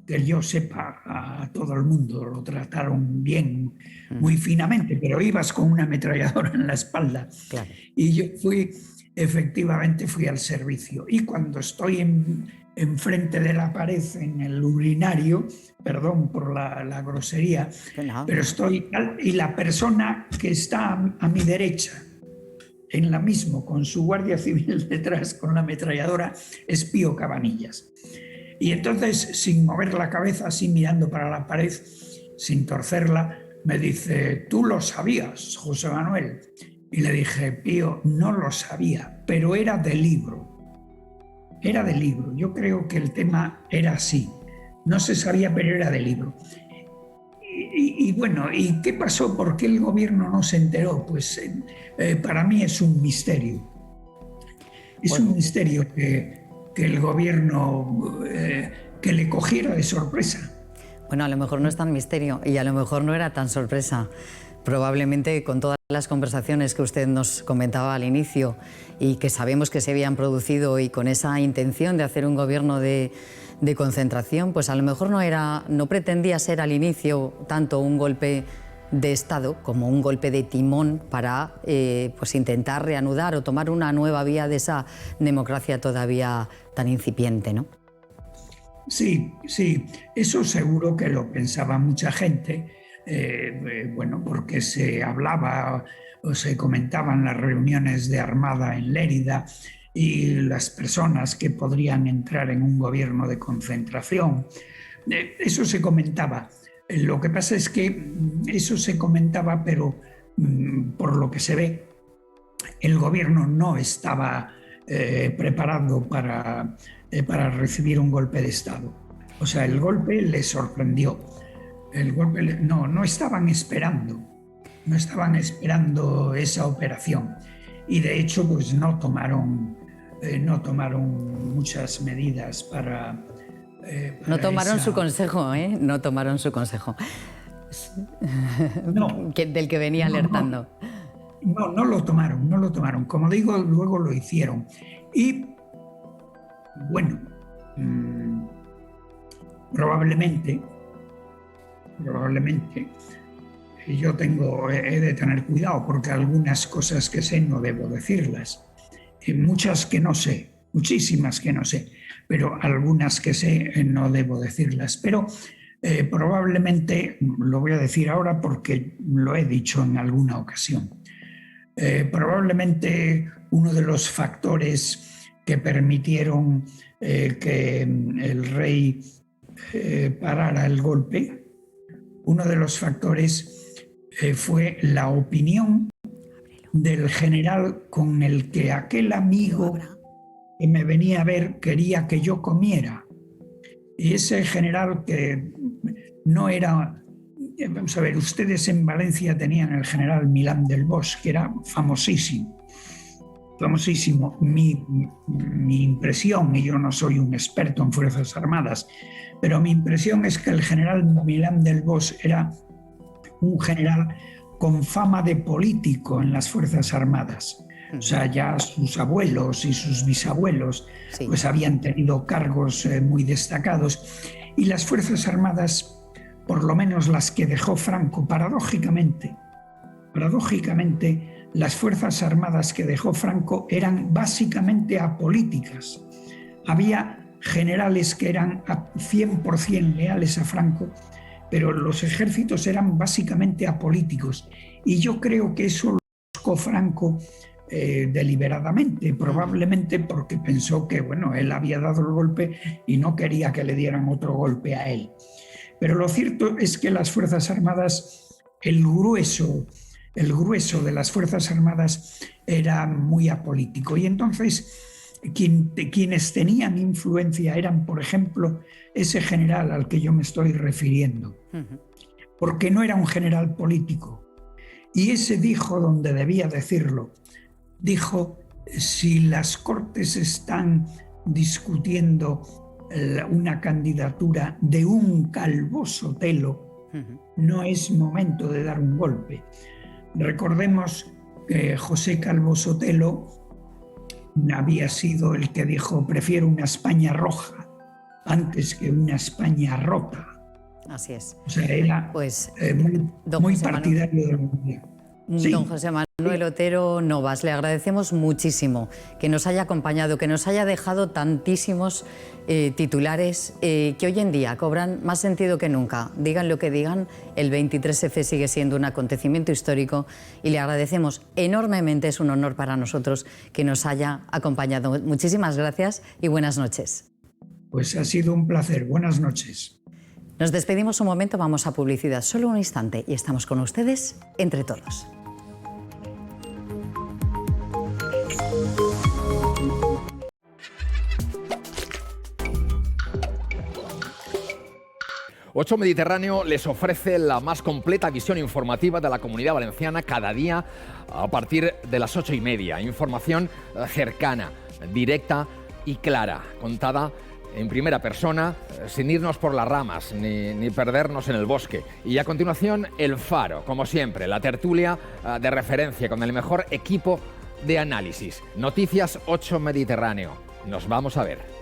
que yo sepa, a todo el mundo lo trataron bien, muy finamente, pero ibas con una ametralladora en la espalda.
Claro.
Y yo efectivamente fui al servicio. Y cuando estoy enfrente de la pared en el urinario, perdón por la grosería,
No.
pero estoy, y la persona que está a mi derecha, en la misma, con su guardia civil detrás, con la ametralladora, es Pío Cabanillas. Y entonces, sin mover la cabeza, así mirando para la pared, sin torcerla, me dice, ¿tú lo sabías, José Manuel? Y le dije, Pío, no lo sabía, pero era de libro. Era de libro. Yo creo que el tema era así. No se sabía, pero era de libro. Y bueno, ¿y qué pasó? ¿Por qué el gobierno no se enteró? Pues para mí es un misterio. Es un misterio que el gobierno que le cogiera de sorpresa.
Bueno, a lo mejor no es tan misterio y a lo mejor no era tan sorpresa. Probablemente con todas las conversaciones que usted nos comentaba al inicio y que sabemos que se habían producido, y con esa intención de hacer un gobierno de concentración, pues a lo mejor no pretendía ser al inicio tanto un golpe de Estado como un golpe de timón para pues intentar reanudar o tomar una nueva vía de esa democracia todavía tan incipiente, ¿no?
Sí, eso seguro que lo pensaba mucha gente, bueno, porque se hablaba o se comentaban las reuniones de Armada en Lérida y las personas que podrían entrar en un gobierno de concentración. Eso se comentaba. Lo que pasa es que eso se comentaba, pero por lo que se ve, el gobierno no estaba preparado para recibir un golpe de Estado. O sea, el golpe les sorprendió. No estaban esperando. No estaban esperando esa operación. Y de hecho, pues no tomaron muchas medidas para
no tomaron su consejo, ¿eh? No tomaron su consejo.
No,
del que venía alertando.
No lo tomaron. Como digo, luego lo hicieron. Y, bueno, probablemente, yo he de tener cuidado porque algunas cosas que sé no debo decirlas. muchas que no sé, muchísimas que no sé, pero algunas que sé no debo decirlas. Pero probablemente, lo voy a decir ahora porque lo he dicho en alguna ocasión, probablemente uno de los factores que permitieron que el rey parara el golpe, uno de los factores fue la opinión del general con el que aquel amigo que me venía a ver quería que yo comiera. Y ese general que no era... Vamos a ver, ustedes en Valencia tenían el general Milán del Bosch, que era famosísimo. Famosísimo. Mi impresión, y yo no soy un experto en Fuerzas Armadas, pero mi impresión es que el general Milán del Bosch era un general con fama de político en las Fuerzas Armadas. O sea, ya sus abuelos y sus bisabuelos pues habían tenido cargos muy destacados. Y las Fuerzas Armadas, por lo menos las que dejó Franco, paradójicamente, las Fuerzas Armadas que dejó Franco eran básicamente apolíticas. Había generales que eran 100% leales a Franco, pero los ejércitos eran básicamente apolíticos. Y yo creo que eso lo buscó Franco deliberadamente, probablemente porque pensó que, bueno, él había dado el golpe y no quería que le dieran otro golpe a él. Pero lo cierto es que las Fuerzas Armadas, el grueso de las Fuerzas Armadas era muy apolítico. Y entonces quienes tenían influencia eran, por ejemplo, ese general al que yo me estoy refiriendo, porque no era un general político. Y ese dijo donde debía decirlo. Dijo, si las Cortes están discutiendo una candidatura de un Calvo Sotelo, no es momento de dar un golpe. Recordemos que José Calvo Sotelo había sido el que dijo, prefiero una España roja antes que una España rota.
Así es.
O sea, era
pues,
muy partidario del mundial.
Sí. Don José Manuel Otero Novas, le agradecemos muchísimo que nos haya acompañado, que nos haya dejado tantísimos titulares que hoy en día cobran más sentido que nunca. Digan lo que digan, el 23F sigue siendo un acontecimiento histórico y le agradecemos enormemente, es un honor para nosotros que nos haya acompañado. Muchísimas gracias y buenas noches.
Pues ha sido un placer, buenas noches.
Nos despedimos un momento, vamos a publicidad, solo un instante y estamos con ustedes entre todos.
8 Mediterráneo les ofrece la más completa visión informativa de la Comunidad Valenciana cada día a partir de las 8:30. Información cercana, directa y clara, contada en primera persona, sin irnos por las ramas ni perdernos en el bosque. Y a continuación, El Faro, como siempre, la tertulia de referencia con el mejor equipo de análisis. Noticias 8 Mediterráneo. Nos vamos a ver.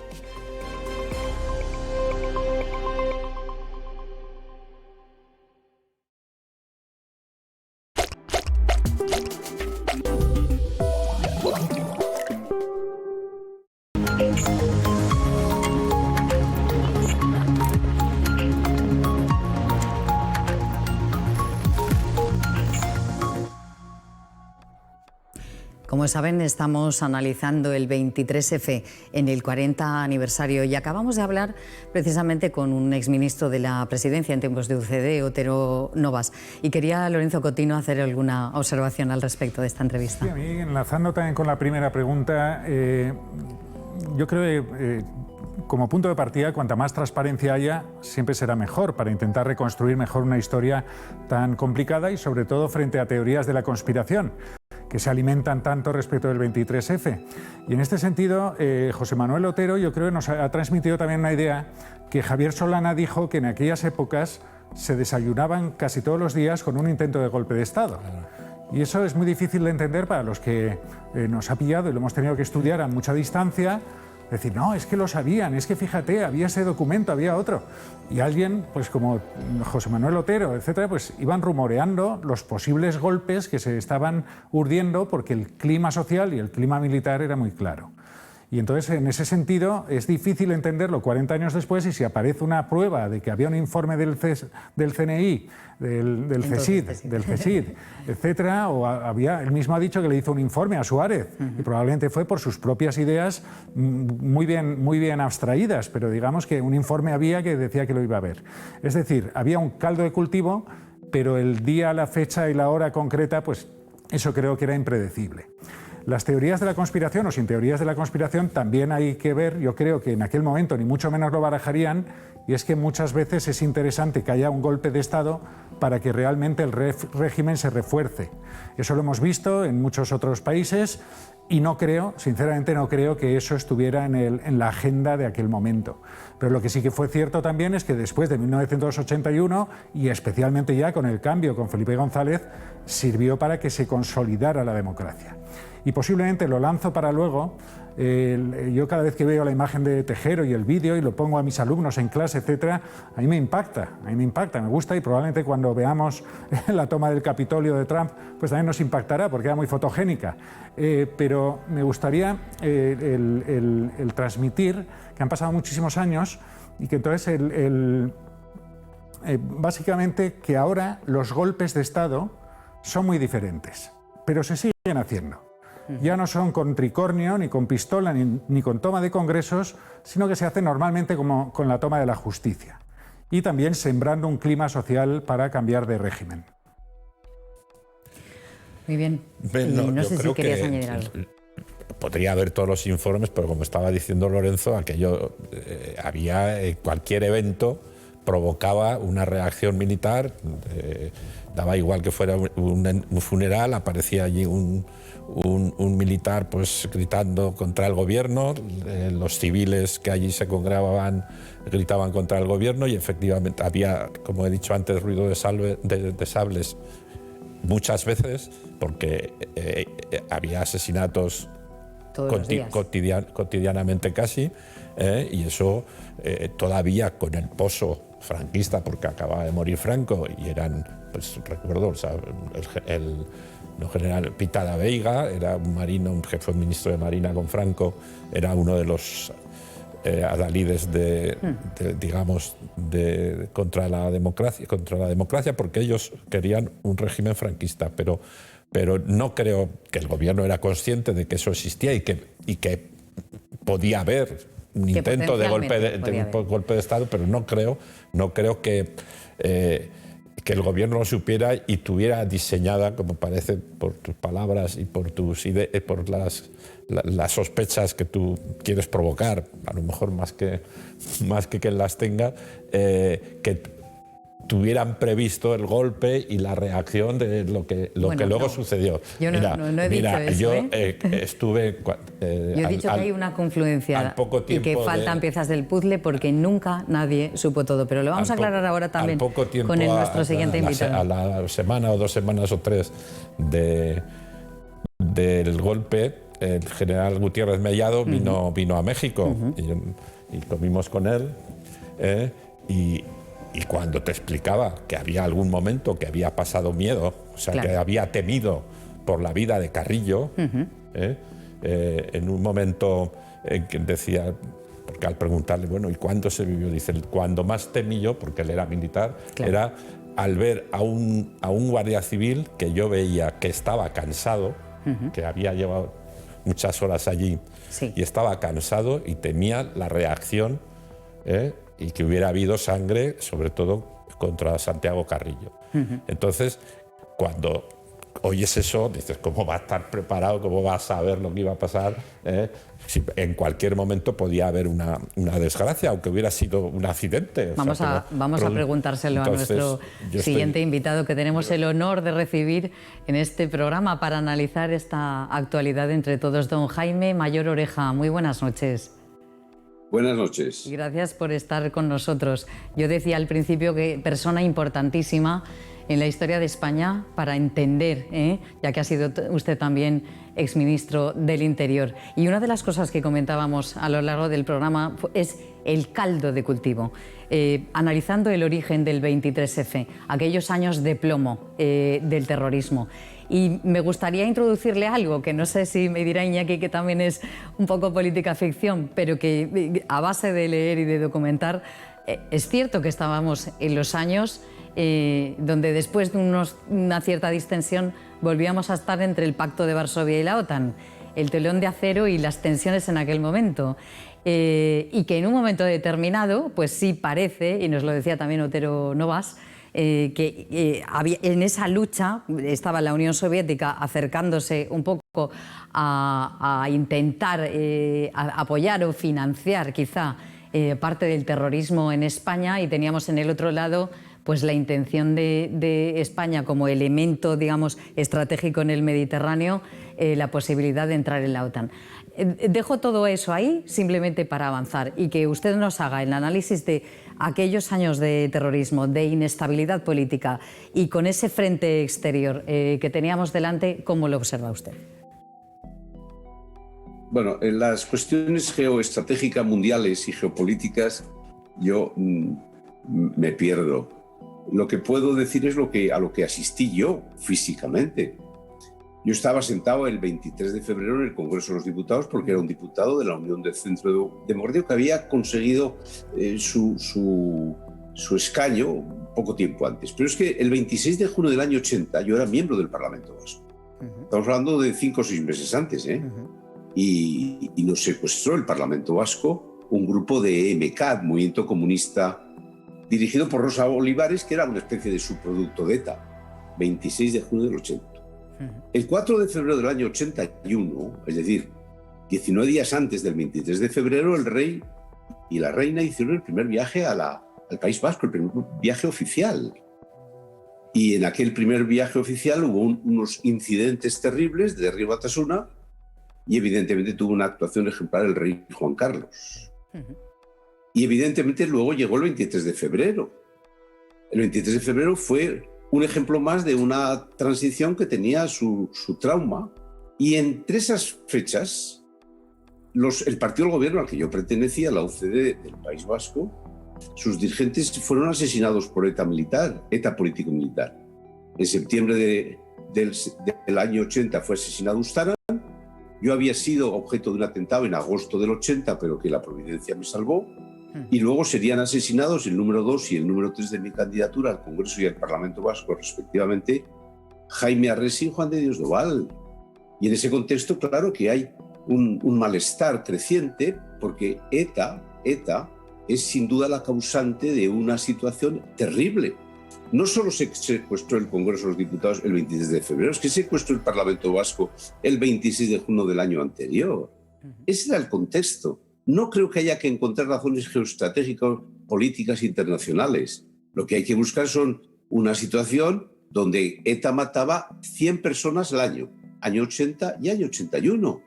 Como saben, estamos analizando el 23F en el 40 aniversario y acabamos de hablar precisamente con un exministro de la Presidencia en tiempos de UCD, Otero Novas, y quería Lorenzo Cotino hacer alguna observación al respecto de esta entrevista.
Sí, a mí, enlazando también con la primera pregunta, yo creo que como punto de partida, cuanta más transparencia haya, siempre será mejor para intentar reconstruir mejor una historia tan complicada y sobre todo frente a teorías de la conspiración que se alimentan tanto respecto del 23F. Y en este sentido, José Manuel Otero yo creo que nos ha transmitido también una idea que Javier Solana dijo que en aquellas épocas se desayunaban casi todos los días con un intento de golpe de Estado. Y eso es muy difícil de entender para los que nos ha pillado y lo hemos tenido que estudiar a mucha distancia, Decir, no, es que lo sabían, es que fíjate, había ese documento, había otro. Y alguien, pues como José Manuel Otero, etcétera, pues iban rumoreando los posibles golpes que se estaban urdiendo porque el clima social y el clima militar era muy claro. Y entonces, en ese sentido, es difícil entenderlo 40 años después, y si aparece una prueba de que había un informe del CNI, del CSID, etcétera, o él mismo ha dicho que le hizo un informe a Suárez, y probablemente fue por sus propias ideas muy bien abstraídas, pero digamos que un informe había que decía que lo iba a ver. Es decir, había un caldo de cultivo, pero el día, la fecha y la hora concreta, pues eso creo que era impredecible. Las teorías de la conspiración o sin teorías de la conspiración también hay que ver, yo creo que en aquel momento ni mucho menos lo barajarían, y es que muchas veces es interesante que haya un golpe de Estado para que realmente el régimen se refuerce. Eso lo hemos visto en muchos otros países y no creo, sinceramente no creo que eso estuviera en la agenda de aquel momento. Pero lo que sí que fue cierto también es que después de 1981, y especialmente ya con el cambio con Felipe González, sirvió para que se consolidara la democracia. Y posiblemente lo lanzo para luego. Yo cada vez que veo la imagen de Tejero y el vídeo y lo pongo a mis alumnos en clase, etcétera, a mí me impacta, me gusta, y probablemente cuando veamos la toma del Capitolio de Trump, pues también nos impactará porque era muy fotogénica. Pero me gustaría el transmitir que han pasado muchísimos años y que entonces básicamente que ahora los golpes de Estado son muy diferentes, pero se siguen haciendo. Ya no son con tricornio, ni con pistola, ni con toma de congresos, sino que se hace normalmente como con la toma de la justicia. Y también sembrando un clima social para cambiar de régimen.
Muy bien. No sé si querías añadir algo.
Podría haber todos los informes, pero como estaba diciendo Lorenzo, aquello había cualquier evento provocaba una reacción militar, daba igual que fuera un funeral, aparecía allí un militar pues gritando contra el gobierno, los civiles que allí se congregaban gritaban contra el gobierno, y efectivamente había, como he dicho antes, ruido de sables muchas veces, porque había asesinatos cotidianamente casi, y eso todavía con el pozo franquista, porque acababa de morir Franco, y eran, pues recuerdo, o sea, el general Pitada Veiga era un marino, un jefe ministro de Marina con Franco, era uno de los adalides digamos, contra la democracia, porque ellos querían un régimen franquista, pero no creo que el gobierno era consciente de que eso existía y que podía haber un intento de golpe de Estado, pero no creo que el gobierno lo supiera y tuviera diseñada, como parece por tus palabras y por tus ideas, por las sospechas que tú quieres provocar, a lo mejor más que las tenga, que tuvieran previsto el golpe y la reacción de lo que luego sucedió.
Yo no he dicho eso.
Yo estuve...
yo he dicho que hay una confluencia y que faltan piezas del puzzle porque nunca nadie supo todo. Pero lo vamos a aclarar ahora también con nuestro siguiente invitado.
A la semana o 2 semanas o 3 del golpe, el general Gutiérrez Mellado vino a México y comimos con él, y cuando te explicaba que había algún momento que había pasado miedo, o sea, que había temido por la vida de Carrillo, en un momento en que decía, porque al preguntarle, bueno, ¿y cuándo se vivió? Dice, cuando más temí yo, porque él era militar, era al ver a un guardia civil que yo veía que estaba cansado, que había llevado muchas horas allí, y estaba cansado y temía la reacción, y que hubiera habido sangre, sobre todo contra Santiago Carrillo. Entonces, cuando oyes eso, dices, ¿cómo va a estar preparado? ¿Cómo va a saber lo que iba a pasar? Si en cualquier momento podía haber una desgracia, aunque hubiera sido un accidente.
Vamos a preguntárselo a nuestro siguiente invitado, que tenemos el honor de recibir en este programa para analizar esta actualidad entre todos. Don Jaime Mayor Oreja, muy buenas noches.
Buenas noches.
Gracias por estar con nosotros. Yo decía al principio que persona importantísima en la historia de España para entender, ya que ha sido usted también exministro del Interior. Y una de las cosas que comentábamos a lo largo del programa es el caldo de cultivo. Analizando el origen del 23F, aquellos años de plomo del terrorismo. Y me gustaría introducirle algo que no sé si me dirá Iñaki, que también es un poco política ficción, pero que a base de leer y de documentar, es cierto que estábamos en los años donde después de una cierta distensión volvíamos a estar entre el Pacto de Varsovia y la OTAN, el telón de acero y las tensiones en aquel momento. Y que en un momento determinado, pues sí parece, y nos lo decía también Otero Novas, que en esa lucha estaba la Unión Soviética acercándose un poco a intentar apoyar o financiar quizá parte del terrorismo en España, y teníamos en el otro lado pues la intención de España como elemento, digamos, estratégico en el Mediterráneo, la posibilidad de entrar en la OTAN. Dejo todo eso ahí simplemente para avanzar y que usted nos haga el análisis de aquellos años de terrorismo, de inestabilidad política y con ese frente exterior que teníamos delante, ¿cómo lo observa usted?
Bueno, en las cuestiones geoestratégicas mundiales y geopolíticas yo me pierdo. Lo que puedo decir es a lo que asistí yo físicamente. Yo estaba sentado el 23 de febrero en el Congreso de los Diputados porque era un diputado de la Unión del Centro Democrático que había conseguido su escaño poco tiempo antes. Pero es que el 26 de junio del año 80 yo era miembro del Parlamento Vasco. Estamos hablando de 5 o 6 meses antes, y nos secuestró el Parlamento Vasco un grupo de MCAT, Movimiento Comunista, dirigido por Rosa Olivares, que era una especie de subproducto de ETA, 26 de junio del 80. El 4 de febrero del año 81, es decir, 19 días antes del 23 de febrero, el rey y la reina hicieron el primer viaje al País Vasco, el primer viaje oficial. Y en aquel primer viaje oficial hubo unos incidentes terribles de Río Batasuna y evidentemente tuvo una actuación ejemplar el rey Juan Carlos. Y evidentemente luego llegó el 23 de febrero. El 23 de febrero fue un ejemplo más de una transición que tenía su trauma. Y entre esas fechas, el partido del gobierno al que yo pertenecía, la UCD del País Vasco, sus dirigentes fueron asesinados por ETA militar, ETA político-militar. En septiembre del año 80 fue asesinado Ustaran. Yo había sido objeto de un atentado en agosto del 80, pero que la providencia me salvó. Y luego serían asesinados el número 2 y el número 3 de mi candidatura al Congreso y al Parlamento Vasco, respectivamente, Jaime Arresi y Juan de Dios Doval. Y en ese contexto, claro que hay un malestar creciente, porque ETA es sin duda la causante de una situación terrible. No solo se secuestró el Congreso de los Diputados el 23 de febrero, es que secuestró el Parlamento Vasco el 26 de junio del año anterior. Ese era el contexto. No creo que haya que encontrar razones geoestratégicas, políticas internacionales. Lo que hay que buscar son una situación donde ETA mataba 100 personas al año 80 y año 81.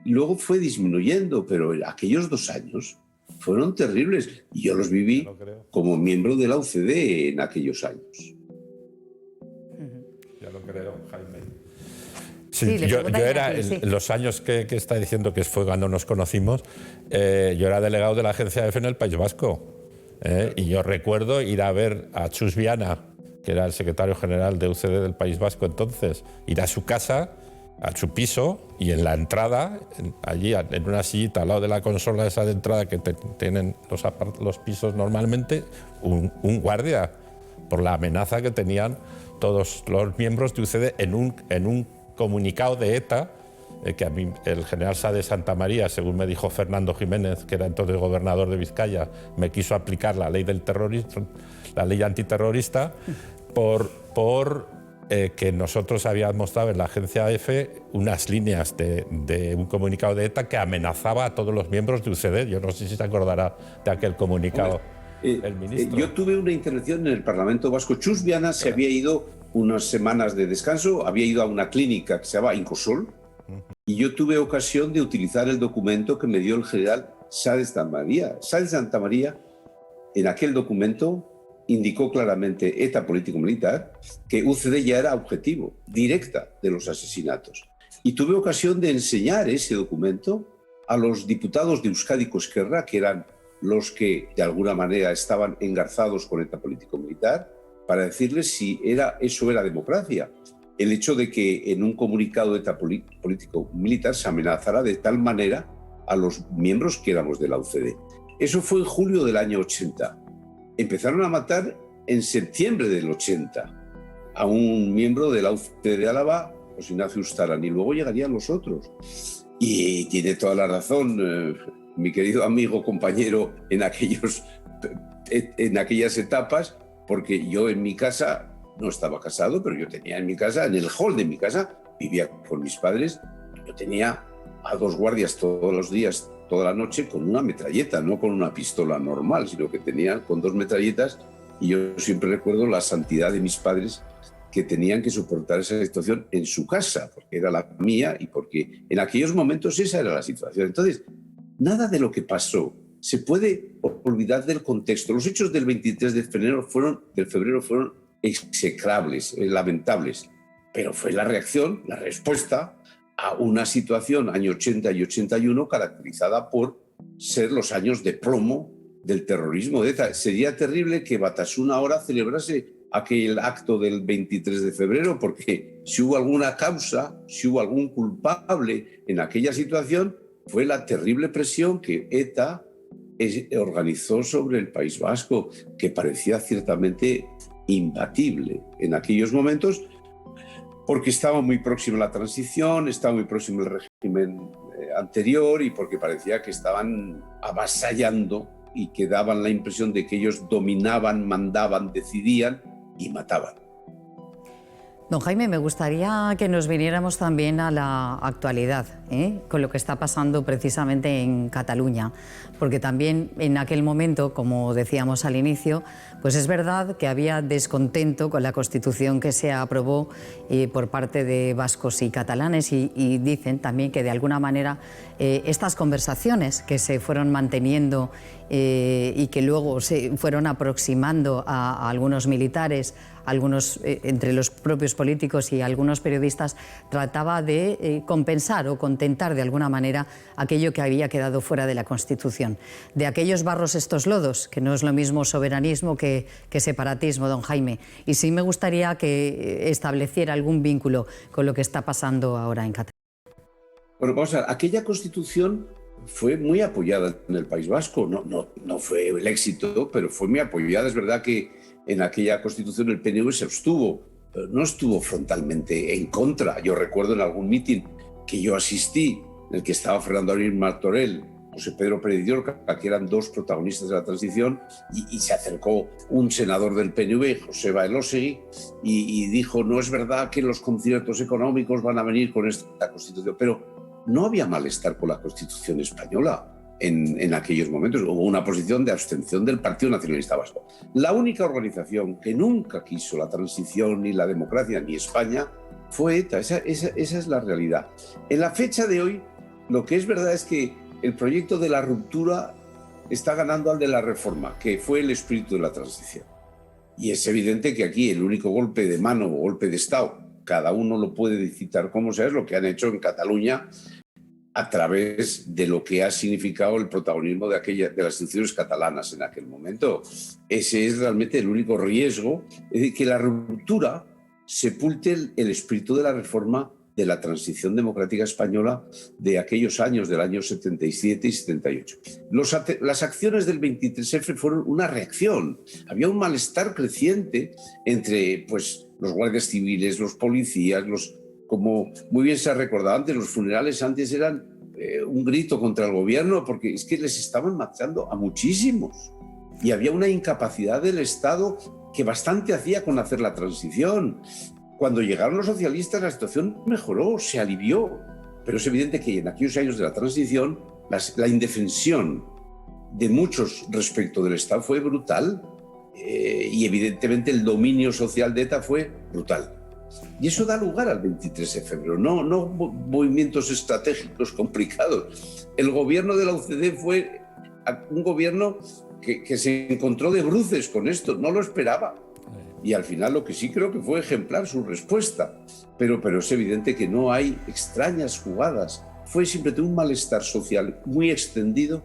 Y luego fue disminuyendo, pero aquellos 2 años fueron terribles. Y yo los viví como miembro de la UCD en aquellos años.
Ya lo creo, Jaime. Sí, yo era, en los años que está diciendo que fue cuando nos conocimos, yo era delegado de la Agencia EFE en el País Vasco. Y yo recuerdo ir a ver a Chus Viana, que era el secretario general de UCD del País Vasco entonces, ir a su casa, a su piso, y en la entrada, allí en una sillita al lado de la consola esa de entrada que tienen los pisos normalmente, un guardia, por la amenaza que tenían todos los miembros de UCD en un comunicado de ETA, que a mí el general Sá de Santa María, según me dijo Fernando Jiménez, que era entonces gobernador de Vizcaya, me quiso aplicar la ley del terrorismo, la ley antiterrorista, por que nosotros habíamos mostrado en la agencia EFE unas líneas de un comunicado de ETA que amenazaba a todos los miembros de UCD. Yo no sé si se acordará de aquel comunicado el ministro.
Yo tuve una intervención en el Parlamento Vasco. Chus Viana se había ido unas semanas de descanso, había ido a una clínica que se llama Incosol, y yo tuve ocasión de utilizar el documento que me dio el general Sá de Santa María. Sá de Santa María, en aquel documento, indicó claramente ETA político-militar que UCD ya era objetivo, directa de los asesinatos. Y tuve ocasión de enseñar ese documento a los diputados de Euskadi Esquerra, que eran los que de alguna manera estaban engarzados con ETA político-militar, para decirles si eso era democracia. El hecho de que en un comunicado de ETA político-militar se amenazara de tal manera a los miembros que éramos de la UCD. Eso fue en julio del año 80. Empezaron a matar en septiembre del 80 a un miembro de la UCD de Álava, José Ignacio Ustaran, y luego llegarían los otros. Y tiene toda la razón mi querido amigo, compañero en aquellas etapas, porque yo en mi casa no estaba casado, pero yo tenía en mi casa, en el hall de mi casa, vivía con mis padres, yo tenía a 2 guardias todos los días, toda la noche, con una metralleta, no con una pistola normal, sino que tenía con 2 metralletas, y yo siempre recuerdo la santidad de mis padres, que tenían que soportar esa situación en su casa, porque era la mía y porque en aquellos momentos esa era la situación. Entonces, nada de lo que pasó se puede olvidar del contexto. Los hechos del 23 de febrero fueron execrables, lamentables, pero fue la reacción, la respuesta a una situación, año 80 y 81, caracterizada por ser los años de plomo del terrorismo de ETA. Sería terrible que Batasuna ahora celebrase aquel acto del 23 de febrero, porque si hubo alguna causa, si hubo algún culpable en aquella situación, fue la terrible presión que ETA organizó sobre el País Vasco, que parecía ciertamente imbatible en aquellos momentos, porque estaba muy próximo a la transición, estaba muy próximo al régimen anterior y porque parecía que estaban avasallando y que daban la impresión de que ellos dominaban, mandaban, decidían y mataban.
Don Jaime, me gustaría que nos viniéramos también a la actualidad, con lo que está pasando precisamente en Cataluña, porque también en aquel momento, como decíamos al inicio, pues es verdad que había descontento con la Constitución que se aprobó por parte de vascos y catalanes y dicen también que de alguna manera estas conversaciones que se fueron manteniendo y que luego se fueron aproximando a algunos militares, algunos entre los propios políticos y algunos periodistas, trataba de compensar o contentar de alguna manera aquello que había quedado fuera de la Constitución. De aquellos barros estos lodos, que no es lo mismo soberanismo que separatismo, don Jaime. Y sí me gustaría que estableciera algún vínculo con lo que está pasando ahora en Cataluña.
Bueno, vamos a ver, aquella Constitución fue muy apoyada en el País Vasco. No fue el éxito, pero fue muy apoyada. Es verdad que en aquella Constitución el PNV se abstuvo, pero no estuvo frontalmente en contra. Yo recuerdo en algún mitin que yo asistí, en el que estaba Fernando Abril Martorell, José Pedro Pérez Llorca, que eran 2 protagonistas de la transición, y se acercó un senador del PNV, Joseba Elósegui, y dijo: no es verdad que los conciertos económicos van a venir con esta Constitución, pero no había malestar con la Constitución española en aquellos momentos. Hubo una posición de abstención del Partido Nacionalista Vasco. La única organización que nunca quiso la transición, ni la democracia, ni España, fue ETA. Esa es la realidad. En la fecha de hoy, lo que es verdad es que el proyecto de la ruptura está ganando al de la reforma, que fue el espíritu de la transición. Y es evidente que aquí el único golpe de mano o golpe de Estado, cada uno lo puede citar como sea, es lo que han hecho en Cataluña a través de lo que ha significado el protagonismo de las instituciones catalanas en aquel momento. Ese es realmente el único riesgo, es decir, que la ruptura sepulte el espíritu de la reforma, de la transición democrática española de aquellos años, del año 77 y 78. Las acciones del 23F fueron una reacción. Había un malestar creciente entre los guardias civiles, los policías, como muy bien se ha recordado antes, los funerales antes eran un grito contra el gobierno, porque es que les estaban matando a muchísimos. Y había una incapacidad del Estado que bastante hacía con hacer la transición. Cuando llegaron los socialistas la situación mejoró, se alivió, pero es evidente que en aquellos años de la transición la indefensión de muchos respecto del Estado fue brutal y evidentemente el dominio social de ETA fue brutal. Y eso da lugar al 23 de febrero, no movimientos estratégicos complicados. El gobierno de la UCD fue un gobierno que se encontró de bruces con esto, no lo esperaba. Y al final lo que sí creo que fue ejemplar su respuesta. Pero es evidente que no hay extrañas jugadas. Fue simplemente un malestar social muy extendido,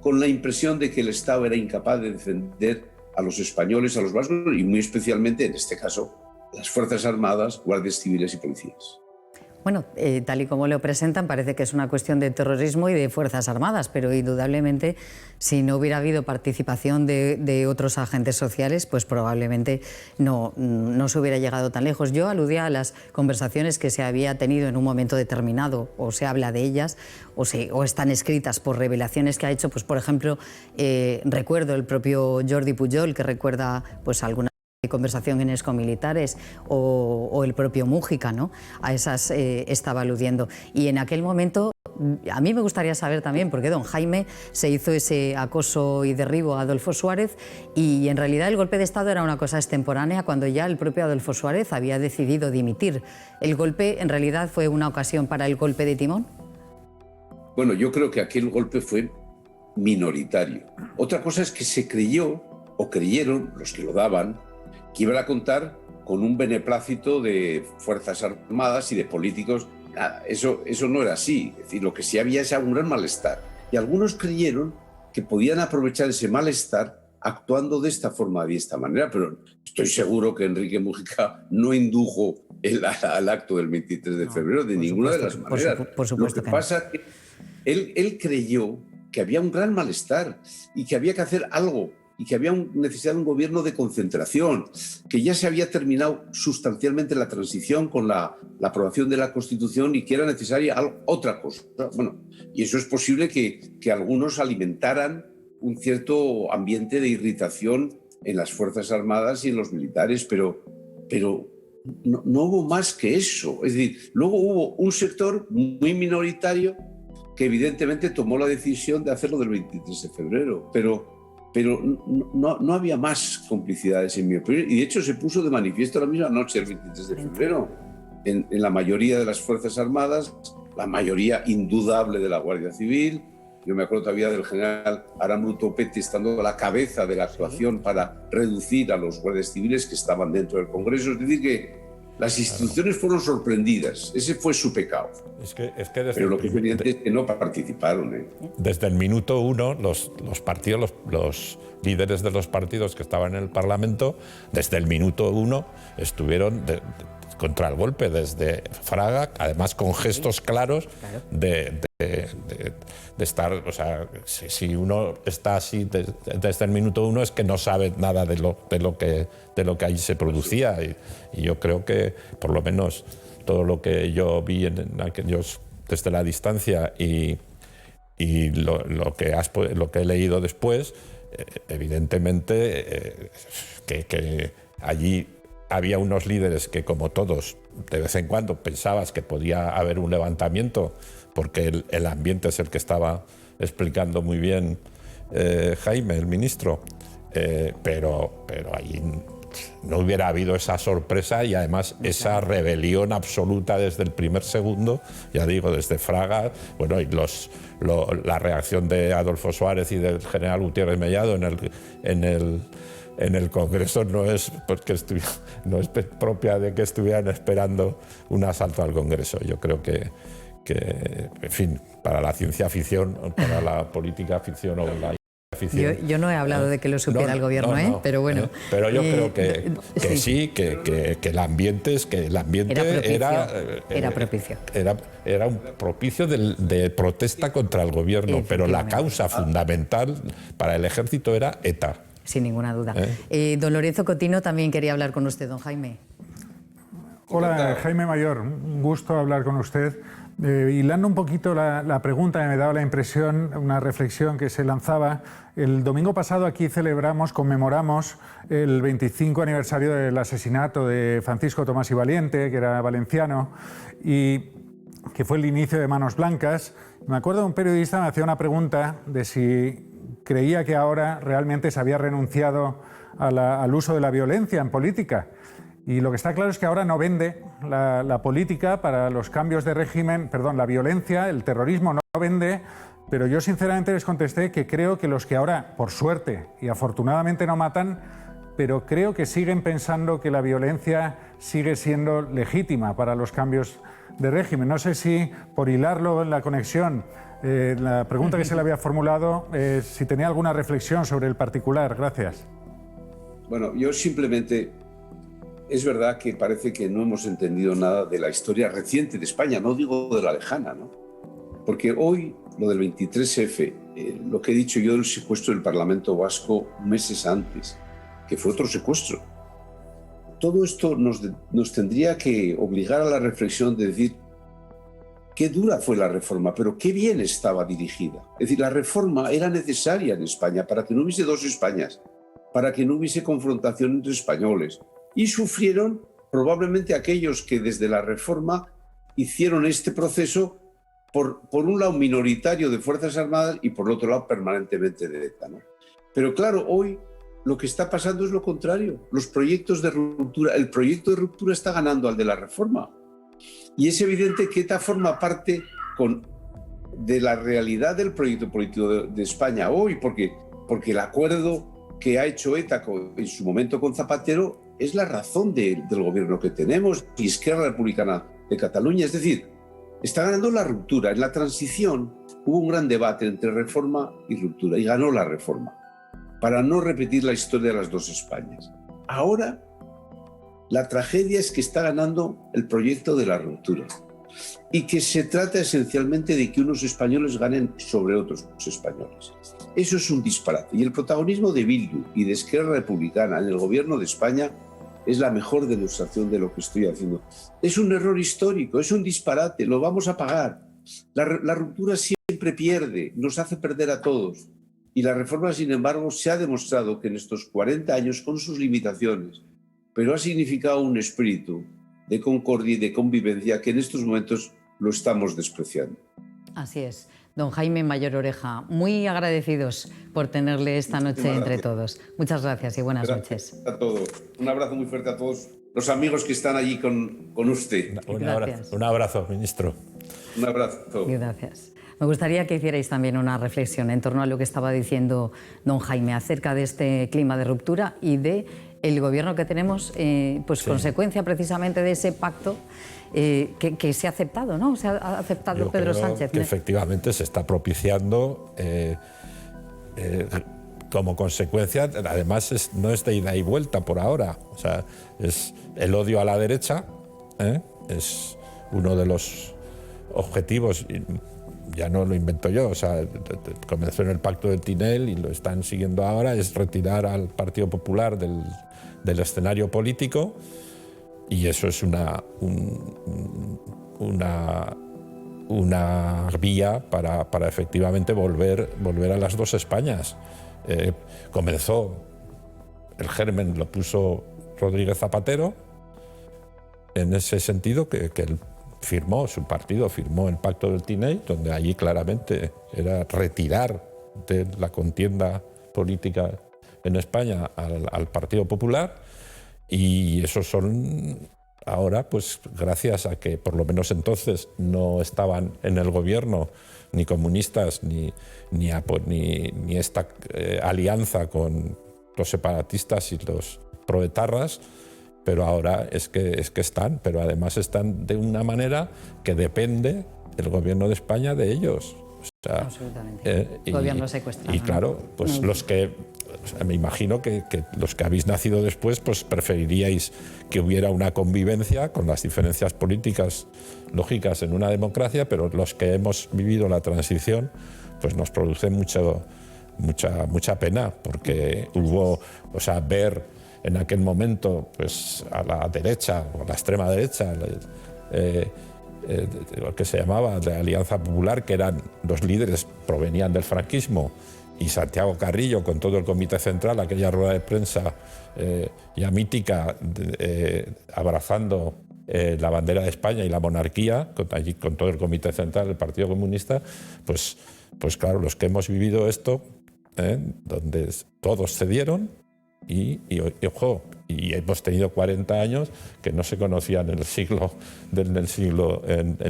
con la impresión de que el Estado era incapaz de defender a los españoles, a los vascos y muy especialmente, en este caso, las Fuerzas Armadas, guardias civiles y policías.
Bueno, tal y como lo presentan, parece que es una cuestión de terrorismo y de Fuerzas Armadas, pero indudablemente, si no hubiera habido participación de otros agentes sociales, pues probablemente no se hubiera llegado tan lejos. Yo aludía a las conversaciones que se había tenido en un momento determinado, o se habla de ellas, o están escritas por revelaciones que ha hecho, pues por ejemplo, recuerdo el propio Jordi Pujol, que recuerda pues alguna conversación en excomilitares, o el propio Mújica, ¿no? A esas estaba aludiendo. Y en aquel momento, a mí me gustaría saber también, porque don Jaime se hizo ese acoso y derribo a Adolfo Suárez, y en realidad el golpe de Estado era una cosa extemporánea cuando ya el propio Adolfo Suárez había decidido dimitir. ¿El golpe en realidad fue una ocasión para el golpe de timón?
Bueno, yo creo que aquel golpe fue minoritario. Otra cosa es que se creyó, o creyeron los que lo daban, que iban a contar con un beneplácito de Fuerzas Armadas y de políticos. Eso no era así. Es decir, lo que sí había es un gran malestar. Y algunos creyeron que podían aprovechar ese malestar actuando de esta forma, de esta manera, pero estoy seguro que Enrique Mújica no indujo al acto del 23 de febrero de ninguna de las maneras.
Por supuesto
lo que pasa es que él creyó que había un gran malestar y que había que hacer algo, y que había necesidad de un gobierno de concentración, que ya se había terminado sustancialmente la transición con la aprobación de la Constitución y que era necesaria otra cosa. Bueno, y eso es posible que algunos alimentaran un cierto ambiente de irritación en las Fuerzas Armadas y en los militares, pero no hubo más que eso. Es decir, luego hubo un sector muy minoritario que evidentemente tomó la decisión de hacerlo del 23 de febrero, pero no había más complicidades, en mi opinión, y de hecho se puso de manifiesto la misma noche, el 23 de febrero, en la mayoría de las Fuerzas Armadas, la mayoría indudable de la Guardia Civil. Yo me acuerdo todavía del general Aramburu Topete estando a la cabeza de la actuación para reducir a los guardias civiles que estaban dentro del Congreso. Es decir, que las instituciones fueron sorprendidas. Ese fue su pecado. Pero lo que es evidente es que no participaron.
Desde el minuto uno, los partidos, los líderes de los partidos que estaban en el Parlamento, desde el minuto uno estuvieron contra el golpe, desde Fraga, además con gestos claros de estar, o sea, si uno está así desde el minuto uno es que no sabe nada de lo que ahí se producía, y yo creo que por lo menos todo lo que yo vi en aquellos desde la distancia y lo que he leído después, evidentemente que allí había unos líderes que, como todos, de vez en cuando pensabas que podía haber un levantamiento, porque el ambiente es el que estaba explicando muy bien Jaime, el ministro, pero ahí no hubiera habido esa sorpresa y además esa rebelión absoluta desde el primer segundo, ya digo, desde Fraga, bueno, y la reacción de Adolfo Suárez y del general Gutiérrez Mellado en el Congreso no es propia de que estuvieran esperando un asalto al Congreso. Yo creo que en fin, para la ciencia ficción, para la política ficción o la ficción.
Yo no he hablado de que lo supiera el gobierno, pero bueno.
Pero yo creo que sí, que el ambiente
era propicio.
Era un propicio de protesta contra el gobierno, pero la causa fundamental para el ejército era ETA.
Sin ninguna duda. Don Lorenzo Cotino también quería hablar con usted, don Jaime.
Hola, Jaime Mayor, un gusto hablar con usted. Hilando un poquito la pregunta, me daba la impresión, una reflexión que se lanzaba. El domingo pasado aquí conmemoramos el 25 aniversario del asesinato de Francisco Tomás y Valiente, que era valenciano, y que fue el inicio de Manos Blancas. Me acuerdo un periodista me hacía una pregunta de si creía que ahora realmente se había renunciado al uso de la violencia en política. Y lo que está claro es que ahora no vende la política para los cambios de régimen, perdón, la violencia, el terrorismo no vende Pero yo sinceramente les contesté que creo que los que ahora, por suerte y afortunadamente no matan, pero creo que siguen pensando que la violencia sigue siendo legítima para los cambios de régimen. No sé si, por hilarlo en la conexión, la pregunta que se le había formulado, si tenía alguna reflexión sobre el particular. Gracias.
Bueno, yo simplemente... Es verdad que parece que no hemos entendido nada de la historia reciente de España, no digo de la lejana, ¿no? Porque hoy, lo del 23F, lo que he dicho yo del secuestro del Parlamento Vasco meses antes, que fue otro secuestro, todo esto nos tendría que obligar a la reflexión de decir qué dura fue la reforma, pero qué bien estaba dirigida. Es decir, la reforma era necesaria en España para que no hubiese dos Españas, para que no hubiese confrontación entre españoles. Y sufrieron probablemente aquellos que desde la reforma hicieron este proceso por un lado minoritario de Fuerzas Armadas y por otro lado permanentemente de ETA, ¿no? Pero claro, hoy lo que está pasando es lo contrario. Los proyectos de ruptura, el proyecto de ruptura está ganando al de la reforma. Y es evidente que ETA forma parte de la realidad del proyecto político de España hoy, porque el acuerdo que ha hecho ETA en su momento con Zapatero es la razón del gobierno que tenemos y Esquerra Republicana de Cataluña. Es decir, está ganando la ruptura. En la transición hubo un gran debate entre reforma y ruptura y ganó la reforma para no repetir la historia de las dos Españas. Ahora la tragedia es que está ganando el proyecto de la ruptura y que se trata esencialmente de que unos españoles ganen sobre otros españoles. Eso es un disparate. Y el protagonismo de Bildu y de Esquerra Republicana en el gobierno de España es la mejor demostración de lo que estoy haciendo. Es un error histórico, es un disparate, lo vamos a pagar. La ruptura siempre pierde, nos hace perder a todos. Y la reforma, sin embargo, se ha demostrado que en estos 40 años, con sus limitaciones, pero ha significado un espíritu de concordia y de convivencia que en estos momentos lo estamos despreciando.
Así es. Don Jaime Mayor Oreja, muy agradecidos por tenerle esta noche entre todos. Muchas gracias y buenas noches.
A todos. Un abrazo muy fuerte a todos los amigos que están allí con usted.
Un abrazo, ministro.
Un abrazo.
Gracias. Me gustaría que hicierais también una reflexión en torno a lo que estaba diciendo don Jaime acerca de este clima de ruptura y de el gobierno que tenemos, pues sí, consecuencia precisamente de ese pacto que se ha aceptado, ¿no? Se ha aceptado
Yo
Pedro
creo
Sánchez.
Que efectivamente se está propiciando como consecuencia, además no es de ida y vuelta por ahora, o sea, es el odio a la derecha, es uno de los objetivos. Ya no lo invento yo, o sea, comenzó en el Pacto del Tinel y lo están siguiendo ahora, es retirar al Partido Popular del escenario político, y eso es una vía para efectivamente volver a las dos Españas. Comenzó, el germen lo puso Rodríguez Zapatero, en ese sentido que él su partido firmó el Pacto del Tinel, donde allí claramente era retirar de la contienda política en España al Partido Popular, y esos son ahora, pues gracias a que por lo menos entonces no estaban en el gobierno ni comunistas ni esta alianza con los separatistas y los proetarras, pero ahora es que están, pero además están de una manera que depende el gobierno de España de ellos. O sea,
absolutamente. Gobierno secuestrado.
Y claro, pues los que, o sea, me imagino que los que habéis nacido después, pues preferiríais que hubiera una convivencia con las diferencias políticas lógicas en una democracia, pero los que hemos vivido la transición, pues nos produce mucha pena, porque hubo, o sea, ver en aquel momento pues a la derecha o a la extrema derecha, lo que se llamaba la Alianza Popular, que eran los líderes, provenían del franquismo, y Santiago Carrillo con todo el Comité Central, aquella rueda de prensa ya mítica, abrazando la bandera de España y la monarquía, allí con todo el Comité Central del Partido Comunista, pues claro, los que hemos vivido esto, donde todos cedieron, ojo, y hemos tenido 40 años que no se conocían en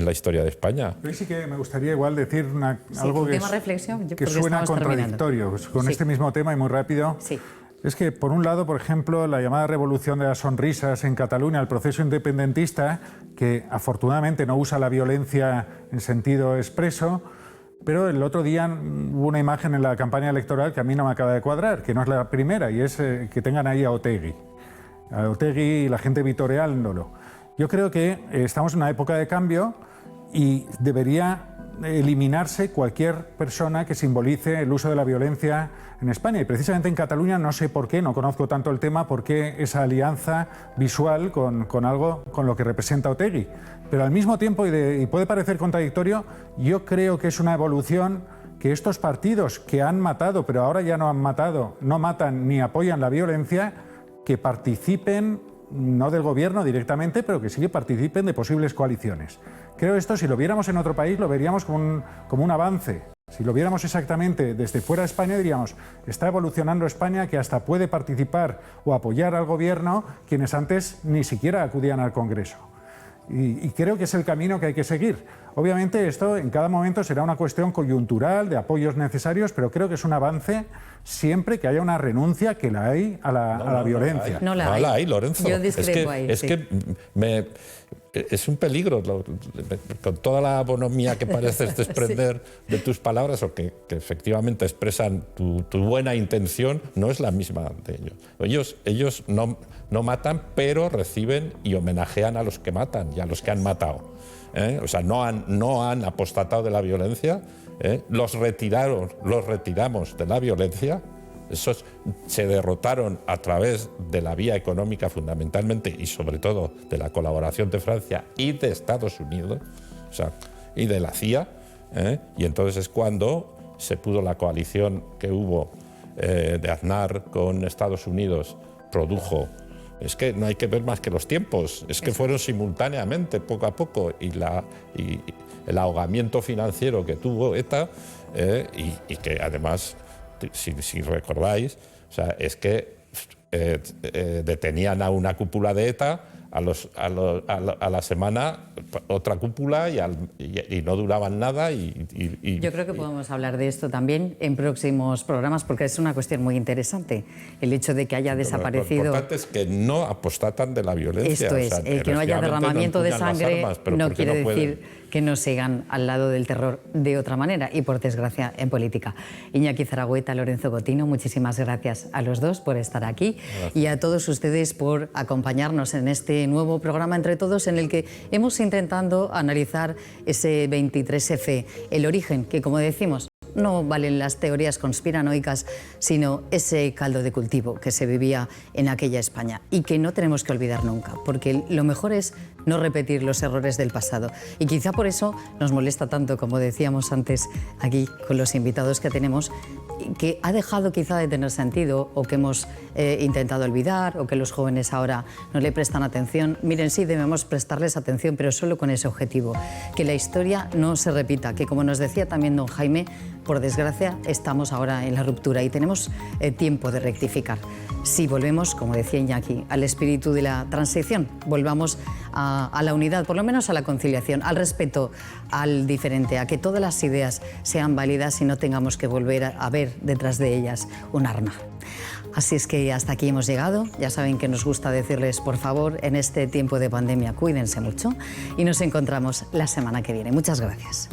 la historia de España.
Pero sí que me gustaría igual decir algo que suena contradictorio con este mismo tema y muy rápido.
Sí.
Es que, por un lado, por ejemplo, la llamada revolución de las sonrisas en Cataluña, el proceso independentista, que afortunadamente no usa la violencia en sentido expreso, pero el otro día hubo una imagen en la campaña electoral que a mí no me acaba de cuadrar, que no es la primera, y es que tengan ahí a Otegi y la gente vitoreándolo. Yo creo que estamos en una época de cambio y debería eliminarse cualquier persona que simbolice el uso de la violencia en España. Y precisamente en Cataluña, no sé por qué, no conozco tanto el tema, por qué esa alianza visual con algo con lo que representa Otegi. Pero al mismo tiempo, y puede parecer contradictorio, yo creo que es una evolución que estos partidos que han matado, pero ahora ya no han matado, no matan ni apoyan la violencia, que participen, no del gobierno directamente, pero que sí que participen de posibles coaliciones. Creo esto, si lo viéramos en otro país, lo veríamos como un avance. Si lo viéramos exactamente desde fuera de España, diríamos, está evolucionando España, que hasta puede participar o apoyar al gobierno quienes antes ni siquiera acudían al Congreso. Y creo que es el camino que hay que seguir. Obviamente esto en cada momento será una cuestión coyuntural, de apoyos necesarios, pero creo que es un avance siempre que haya una renuncia, que la hay, a la violencia.
No la hay,
Lorenzo.
Yo discrepo ahí.
Es un peligro, con toda la bonomía que pareces desprender de tus palabras, o que efectivamente expresan tu buena intención, no es la misma de ellos. Ellos no matan, pero reciben y homenajean a los que matan y a los que han matado. O sea, no han apostatado de la violencia, los retiramos de la violencia. Esos se derrotaron a través de la vía económica fundamentalmente, y sobre todo de la colaboración de Francia y de Estados Unidos, y de la CIA, y entonces es cuando se pudo la coalición que hubo de Aznar con Estados Unidos, produjo. Es que no hay que ver más que los tiempos, es que fueron simultáneamente, poco a poco, y el ahogamiento financiero que tuvo ETA, y que además, si recordáis, es que detenían a una cúpula de ETA, a la semana otra cúpula, y no duraban nada.
Yo creo que podemos hablar de esto también en próximos programas, porque es una cuestión muy interesante. El hecho de que haya desaparecido...
Lo importante es que no apostatan de la violencia.
Esto es, el que no haya derramamiento de sangre no quiere decir que no sigan al lado del terror de otra manera, y por desgracia en política. Iñaki Zaragoeta, Lorenzo Cotino, muchísimas gracias a los dos por estar aquí. Gracias. Y a todos ustedes por acompañarnos en este nuevo programa Entre Todos, en el que hemos intentado analizar ese 23F, el origen, que como decimos, no valen las teorías conspiranoicas, sino ese caldo de cultivo que se vivía en aquella España y que no tenemos que olvidar nunca, porque lo mejor es no repetir los errores del pasado. Y quizá por eso nos molesta tanto, como decíamos antes aquí con los invitados que tenemos, que ha dejado quizá de tener sentido, o que hemos intentado olvidar, o que los jóvenes ahora no le prestan atención. Miren, sí, debemos prestarles atención, pero solo con ese objetivo, que la historia no se repita, que como nos decía también don Jaime, por desgracia estamos ahora en la ruptura y tenemos tiempo de rectificar. Si volvemos, como decía Iñaki, al espíritu de la transición, volvamos a la unidad, por lo menos a la conciliación, al respeto al diferente, a que todas las ideas sean válidas y no tengamos que volver a ver detrás de ellas un arma. Así es que hasta aquí hemos llegado. Ya saben que nos gusta decirles, por favor, en este tiempo de pandemia, cuídense mucho y nos encontramos la semana que viene. Muchas gracias.